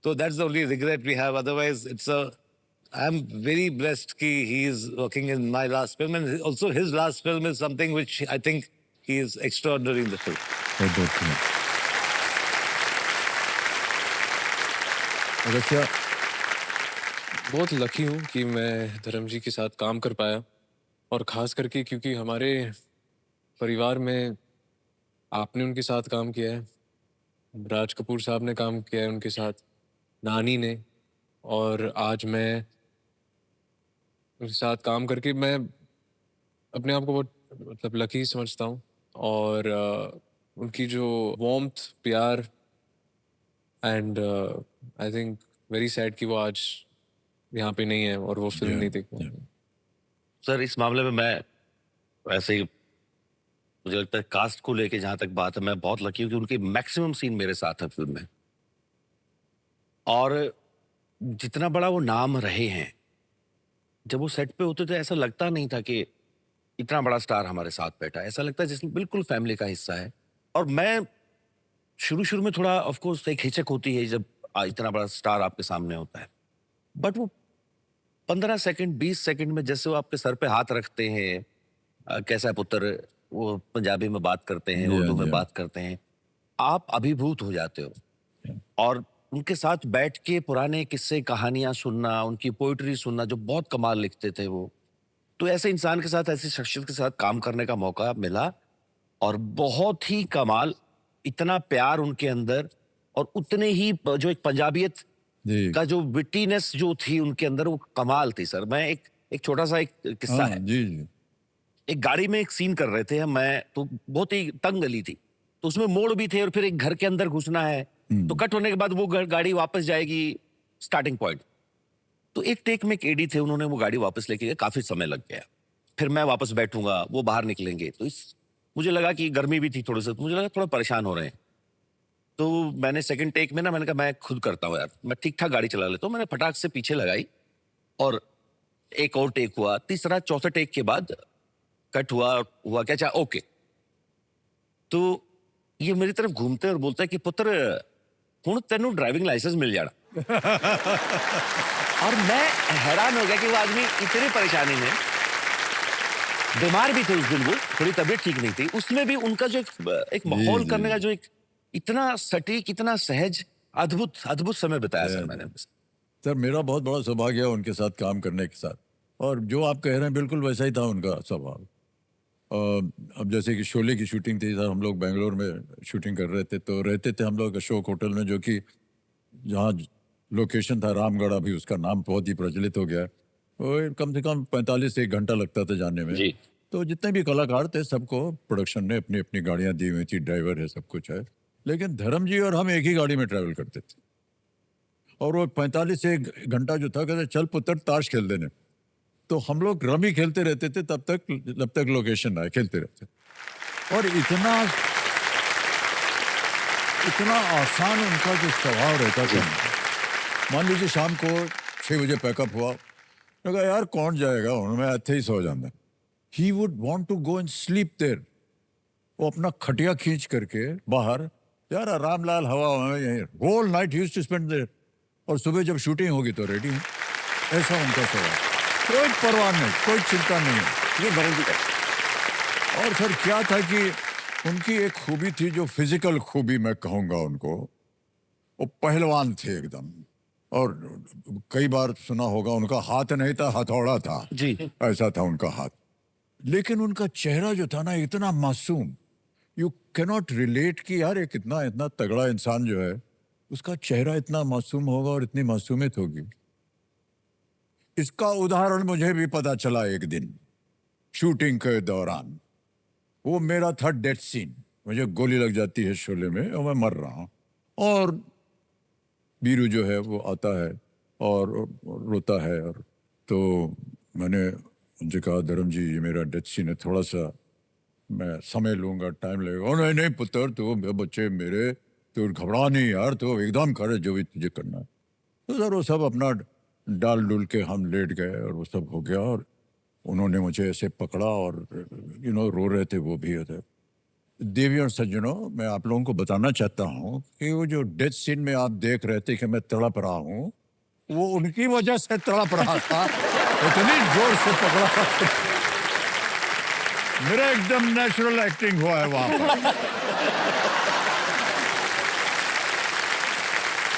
तो that's the only regret we have, otherwise it's I am very blessed कि he is working in my last film, and also his last film is something which I think he is extraordinary in the film. बहुत बहुत शुक्रिया। अगस्त्या, बहुत लकी हूँ कि मैं धर्म जी के साथ काम कर पाया, और ख़ास करके क्योंकि हमारे परिवार में आपने उनके साथ काम किया है, राज कपूर साहब ने काम किया है उनके साथ, नानी ने, और आज मैं उनके साथ काम करके मैं अपने आप को बहुत मतलब लकी समझता हूँ। और उनकी जो वार्मथ, प्यार, and I think very sad कि वो आज यहाँ पे नहीं है और वो फिल्म Yeah, नहीं देख पाए। yeah. सर इस मामले में मैं वैसे ही, मुझे लगता है कास्ट को लेके जहां तक बात है, मैं बहुत लकी हूँ कि उनके मैक्सिमम सीन मेरे साथ है फिल्म में, और जितना बड़ा वो नाम रहे हैं, जब वो सेट पे होते थे ऐसा लगता नहीं था कि इतना बड़ा स्टार हमारे साथ बैठा है। ऐसा लगता है जैसे बिल्कुल फैमिली का हिस्सा है। और मैं शुरू शुरू में थोड़ा ऑफ कोर्स एक हिचक होती है जब इतना बड़ा स्टार आपके सामने होता है, बट वो 15 सेकंड 20 सेकंड में जैसे वो आपके सर पे हाथ रखते हैं, कैसा है पुत्र, वो पंजाबी में बात करते हैं, Yeah, उर्दू में yeah. बात करते हैं, आप अभिभूत हो जाते हो। Yeah. और उनके साथ बैठ के पुराने किस्से कहानियां सुनना, उनकी पोइट्री सुनना, जो बहुत कमाल लिखते थे वो, तो ऐसे इंसान के साथ, ऐसी शख्सियत के साथ काम करने का मौका मिला, और बहुत ही कमाल, इतना प्यार उनके अंदर, और उतने ही जो एक पंजाबियत जी का जो विटीनेस जो थी उनके अंदर, वो कमाल थी सर। मैं एक छोटा सा एक किस्सा हाँ है। जी जी एक गाड़ी में एक सीन कर रहे थे हम, मैं तो बहुत ही तंग गली थी, तो उसमें मोड़ भी थे, और फिर एक घर के अंदर घुसना है, तो कट होने के बाद वो गाड़ी वापस जाएगी स्टार्टिंग पॉइंट। तो एक टेक में एक एडी थे, उन्होंने वो गाड़ी वापस लेके गए, काफी समय लग गया। फिर मैं वापस बैठूंगा, वो बाहर निकलेंगे, तो मुझे लगा कि गर्मी भी थी थोड़ी सी, मुझे लगा थोड़ा परेशान हो रहे हैं। तो मैंने सेकंड टेक में ना, मैंने कहा मैं खुद करता हूँ यार, मैं ठीक ठाक गाड़ी चला लेता हूँ। मैंने फटाक से पीछे लगाई, और एक और टेक हुआ, तीसरा चौथा टेक के बाद कट हुआ क्या चाहे ओके। तो ये मेरी तरफ घूमते और बोलता है कि पुत्र हुण तेनू ड्राइविंग लाइसेंस मिल जाना। और मैं हैरान हो गया कि वो आदमी इतनी परेशानी में, बीमार भी थे उस दिन, वो थोड़ी तबीयत ठीक नहीं थी, उसमें भी उनका जो एक माहौल जी। करने का जो एक इतना सटीक, इतना सहज, अद्भुत अद्भुत समय बिताया सर मैंने उनके साथ। सर, मेरा बहुत बड़ा सौभाग्य है उनके साथ काम करने के साथ, और जो आप कह रहे हैं बिल्कुल वैसा ही था उनका स्वभाव। अब जैसे कि शोले की शूटिंग थी सर, हम लोग बेंगलोर में शूटिंग कर रहे थे, तो रहते थे हम लोग अशोक होटल में, जो कि जहाँ लोकेशन था रामगढ़, अभी उसका नाम बहुत ही प्रचलित हो गया है। वो कम से कम 45 से 1 घंटा लगता था जाने में। जी। तो जितने भी कलाकार थे सबको प्रोडक्शन ने अपनी अपनी गाड़ियाँ दी हुई थी, ड्राइवर है, सब कुछ है, लेकिन धर्म जी और हम एक ही गाड़ी में ट्रैवल करते थे। और वो 45 से 1 घंटा जो था, कहते चल पुत्र ताश खेल देने, तो हम लोग रमी खेलते रहते थे जब तक लोकेशन आए, खेलते रहते। और इतना आसान उनका जो स्वभाव रहता था। मान लीजिए शाम को 6 बजे पैकअप हुआ, मैं कहा यार कौन जाएगा, मैं ਇੱਥੇ ही सो जाना। He would want to go and sleep there. वो अपना खटिया खींच करके बाहर, यार आराम लाल हवा में यहीं, whole night used to spend there, और सुबह जब शूटिंग होगी तो रेडी। ऐसा उनका स्वभाव, कोई परवाह नहीं, कोई चिंता नहीं है। ये धर्म जी का। और सर क्या था कि उनकी एक खूबी थी, जो फिजिकल खूबी मैं कहूँगा उनको, वो पहलवान थे एकदम। और कई बार सुना होगा उनका हाथ नहीं था, हथौड़ा था जी। ऐसा था उनका हाथ। लेकिन उनका चेहरा जो था ना, इतना मासूम, यू कैनॉट रिलेट कि यार एक इतना इतना तगड़ा इंसान जो है उसका चेहरा इतना मासूम होगा और इतनी मासूमियत होगी। इसका उदाहरण मुझे भी पता चला एक दिन शूटिंग के दौरान। वो मेरा था डेथ सीन, मुझे गोली लग जाती है शोले में और मैं मर रहा हूँ, और बीरू जो है वो आता है और रोता है। और तो मैंने उनसे कहा, धर्म जी ये मेरा डेथ सीन है, थोड़ा सा मैं समय लूंगा, टाइम लगेगा। और नहीं नहीं पुत्र, तो बच्चे मेरे, तो घबरा नहीं यार, तो एकदम करे जो भी तुझे करना है। तो सर वो सब अपना डाल डुल के हम लेट गए और वो सब हो गया। और उन्होंने मुझे ऐसे पकड़ा और रो रहे थे वो भी थे। देवी और सज्जनों, मैं आप लोगों को बताना चाहता हूँ कि वो जो डेथ सीन में आप देख रहे थे कि मैं तड़प रहा हूँ, वो उनकी वजह से तड़प रहा था। इतनी जोर से पकड़ा, मेरा एकदम नेचुरल एक्टिंग हुआ है वहां पर।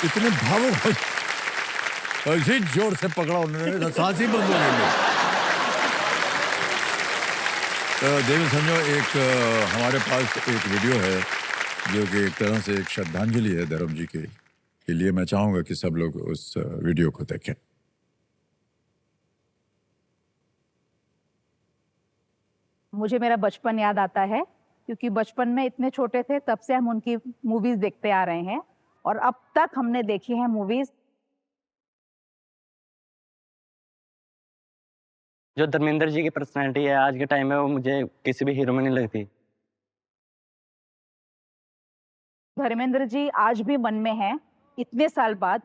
इतने भावुक, ऐसे जोर से पकड़ा उन्होंने, सांस ही बंद हो गई। तो देवी संजो, एक हमारे पास एक वीडियो है जो कि एक तरह से एक श्रद्धांजलि है धर्म जी के लिए। मैं चाहूंगा कि सब लोग उस वीडियो को देखें। मुझे मेरा बचपन याद आता है, क्योंकि बचपन में इतने छोटे थे तब से हम उनकी मूवीज देखते आ रहे हैं और अब तक हमने देखी है मूवीज। जो धर्मेंद्र जी की पर्सनैलिटी है आज के टाइम में, वो मुझे किसी भी हीरो में नहीं लगती। धर्मेंद्र जी आज भी मन में हैं, इतने साल बाद।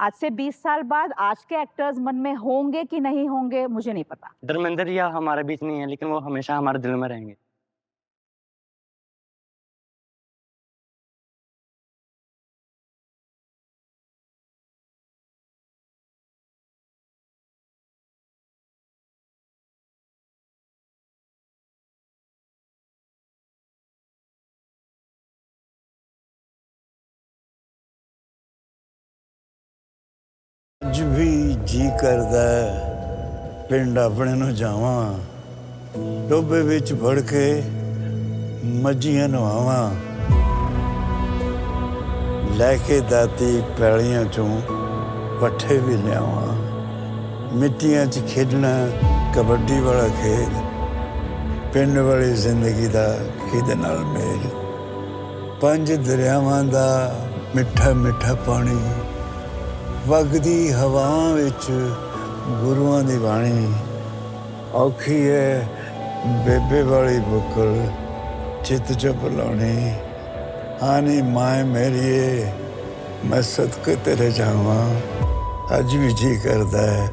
आज से 20 साल बाद आज के एक्टर्स मन में होंगे कि नहीं होंगे मुझे नहीं पता। धर्मेंद्र जी हमारे बीच नहीं है, लेकिन वो हमेशा हमारे दिल में रहेंगे। ਅੱਜ ਵੀ ਜੀ ਕਰਦਾ ਪਿੰਡ ਆਪਣੇ ਨੂੰ ਜਾਵਾਂ, ਡੋਬੇ ਵਿੱਚ ਵੜ ਕੇ ਮੱਝੀਆਂ ਨਵਾਵਾਂ, ਲੈ ਕੇ ਦਾਤੀ ਪੈਲੀਆਂ ਚੋਂ ਪੱਠੇ ਵੀ ਲਿਆਵਾਂ, ਮਿੱਟੀਆਂ 'ਚ ਖੇਡਣਾ ਕਬੱਡੀ ਵਾਲਾ ਖੇਡ, ਪਿੰਡ ਵਾਲੀ ਜ਼ਿੰਦਗੀ ਦਾ ਕਿਹਦੇ ਨਾਲ ਮੇਲ, ਪੰਜ ਦਰਿਆਵਾਂ ਦਾ ਮਿੱਠਾ ਮਿੱਠਾ ਪਾਣੀ, ਵਗਦੀ ਹਵਾ ਵਿੱਚ ਗੁਰੂਆਂ ਦੀ ਬਾਣੀ, ਔਖੀ ਹੈ ਬੇਬੇ ਵਾਲੀ ਬੁੱਕਲ ਚਿੱਤ ਚੁੱਪ ਲਾਉਣੀ, ਆਨੀ ਮਾਏ ਮੇਰੀਏ ਮੈਂ ਸਦਕੇ ਤੇਰੇ ਜਾਵਾਂ, ਅੱਜ ਵੀ ਜੀ ਕਰਦਾ ਹੈ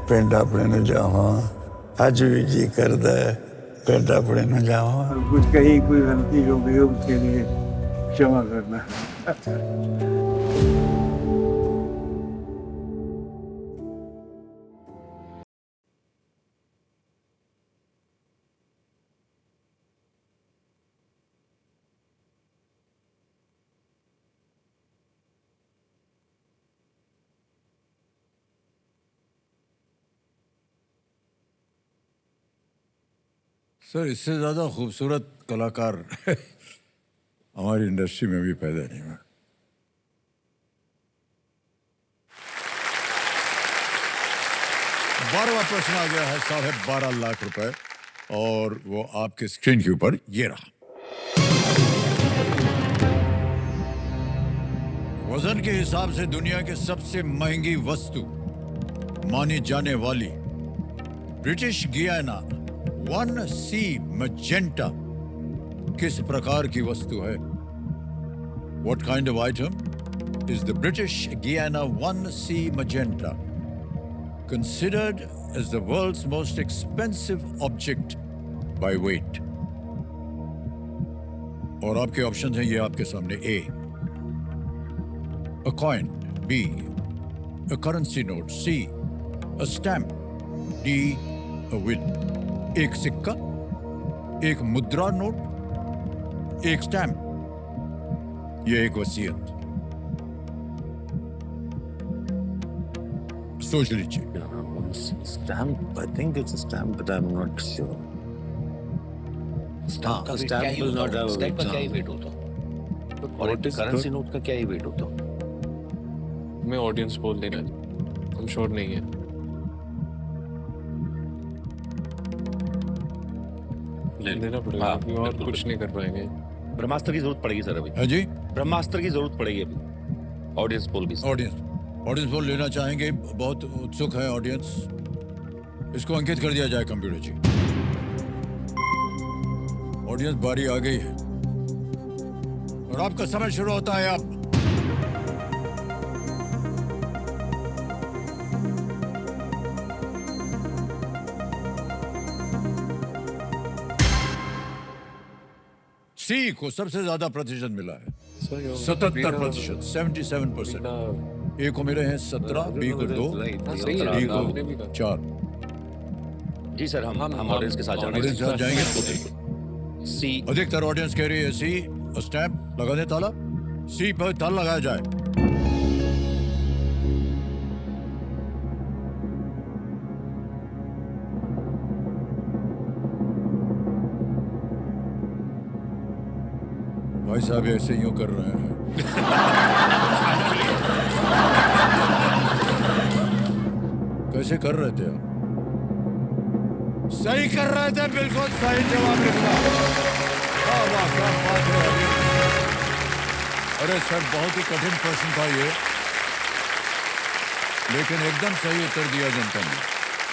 ਪਿੰਡ ਆਪਣੇ ਨੂੰ ਜਾਵਾਂ, ਅੱਜ ਵੀ ਜੀ करता है पिंड अपने न जावा। कुछ कहीं कोई गलती हो गई हो उसके लिए क्षमा करना। सर इससे ज़्यादा खूबसूरत कलाकार हमारी इंडस्ट्री में भी पैदा नहीं हुआ। बारहवां प्रश्न आ गया है 12.5 लाख रुपए, और वो आपके स्क्रीन के ऊपर ये रहा। वजन के हिसाब से दुनिया की सबसे महंगी वस्तु मानी जाने वाली ब्रिटिश गियाना 1C मैजेंटा किस प्रकार की वस्तु है? What kind of item is the British Guiana 1C magenta, considered as the world's most expensive object by weight? और आपके ऑप्शन हैं ये आपके सामने। A, a coin. B, a currency note. C, a stamp. D, a will. एक सिक्का, एक मुद्रा नोट, एक स्टैम्प, ये एक वसीयत। सोच लीजिए। Stamp, I think it's a stamp, but I'm not sure. हाँ, का स्टैम्प क्या ही will होता not हो? have स्टैम्प का charge. क्या ही वेट होता हो? और What is currency good? Note का क्या ही वेट होता हो? मैं ऑडियंस बोल देना, हम श्योर नहीं है। देना पड़ेगा, हाँ, अभी और बिल्कुल, कुछ नहीं कर पाएंगे। ब्रह्मास्त्र की जरूरत पड़ेगी सर अभी। है जी ब्रह्मास्त्र की जरूरत पड़ेगी अभी। ऑडियंस पोल भी। ऑडियंस पोल लेना चाहेंगे, बहुत उत्सुक है ऑडियंस। इसको अंकित कर दिया जाए कंप्यूटर जी। ऑडियंस बारी आ गई है और आपका समय शुरू होता है अब। सी को सबसे ज्यादा प्रतिशत मिला है, 77%, 77%। ए को मिले हैं 17, बी को 2, डी को 4। जी सर, हम ऑडियंस के साथ ऑडियंस के साथ जाएंगे। सी अधिकतर ऑडियंस कह रही है सी। स्टैम्प लगा दे ताला, सी पर ताला लगाया जाए। भाई साहब ऐसे यूं कर रहे हैं। कैसे कर रहे थे आप? सही कर रहे थे, बिल्कुल सही जवाब निकला। वाह वाह, क्या बात है अभी। अरे सर, बहुत ही कठिन प्रश्न था ये, लेकिन एकदम सही उत्तर दिया जनता ने।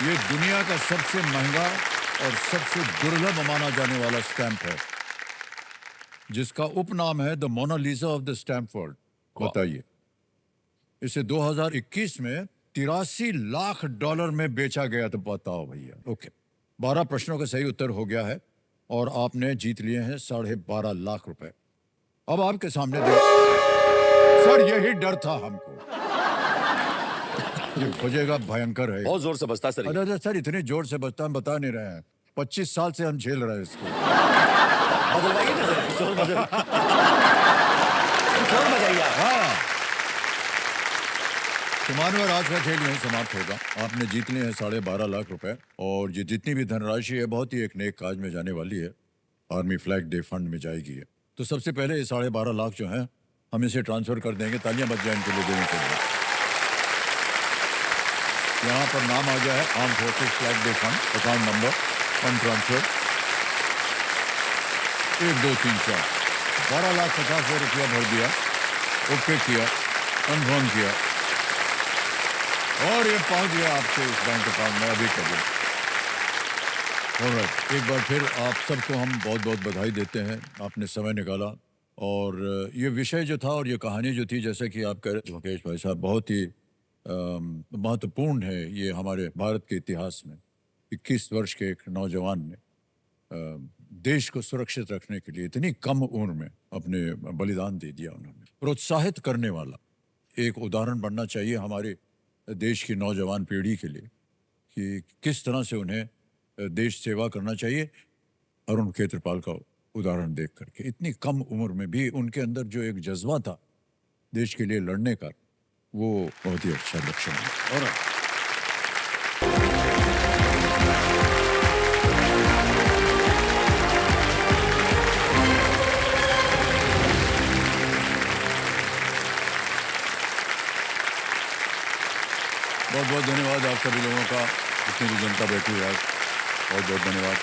ये दुनिया का सबसे महंगा और सबसे दुर्लभ माना जाने वाला स्टैंप है, जिसका उपनाम है the Mona Lisa of the stamp world. बताइए, इसे 2021 में 83 लाख डॉलर में बेचा गया। तो बताओ भैया। ओके, 12 प्रश्नों का सही उत्तर हो गया है और आपने जीत लिए हैं 12.5 लाख रुपए। अब आपके सामने सर, यही डर था हमको, ये खोजेगा भयंकर है। बहुत जोर से बजता सर। अरे सर, इतने जोर से बजता हम बता नहीं रहे हैं। 25 साल से हम झेल रहे हैं इसको। बदलवाइए ना सर, जोर बजाइए। हाँ, तो मानवर, आज का खेल यहीं समाप्त होगा। आपने जीत लिए हैं 12.5 लाख रुपए और ये जितनी भी धनराशि है बहुत ही एक नेक काज में जाने वाली है। आर्मी फ्लैग डे फंड में जाएगी है। तो सबसे पहले ये 12.5 लाख जो है हम इसे ट्रांसफर कर देंगे। तालियां बच जाए इनके लिए देने के लिए। यहाँ पर नाम आ गया है arm forces flag day fund, account number, fund transfer 1 2 3 4। 12,50,000 रुपया भर दिया, ओके किया, कन्फर्म किया और ये पहुंच गया आपके इस बैंक अकाउंट में अभी कभी। ऑलराइट, एक बार फिर आप सबको हम बहुत बहुत बधाई देते हैं। आपने समय निकाला और ये विषय जो था और ये कहानी जो थी, जैसे कि आप कह रहे थे मुकेश भाई साहब, बहुत ही महत्वपूर्ण है ये हमारे भारत के इतिहास में। 21 वर्ष के एक नौजवान ने देश को सुरक्षित रखने के लिए इतनी कम उम्र में अपने बलिदान दे दिया। उन्होंने प्रोत्साहित करने वाला एक उदाहरण बनना चाहिए हमारे देश की नौजवान पीढ़ी के लिए कि किस तरह से उन्हें देश सेवा करना चाहिए। अरुण खेत्रपाल का उदाहरण देख करके इतनी कम उम्र में भी उनके अंदर जो एक जज्बा था देश के लिए लड़ने का, वो बहुत ही अच्छा लक्षण है। और बहुत बहुत धन्यवाद आप सभी लोगों का, इतनी भी जनता बैठी है आज, बहुत बहुत धन्यवाद।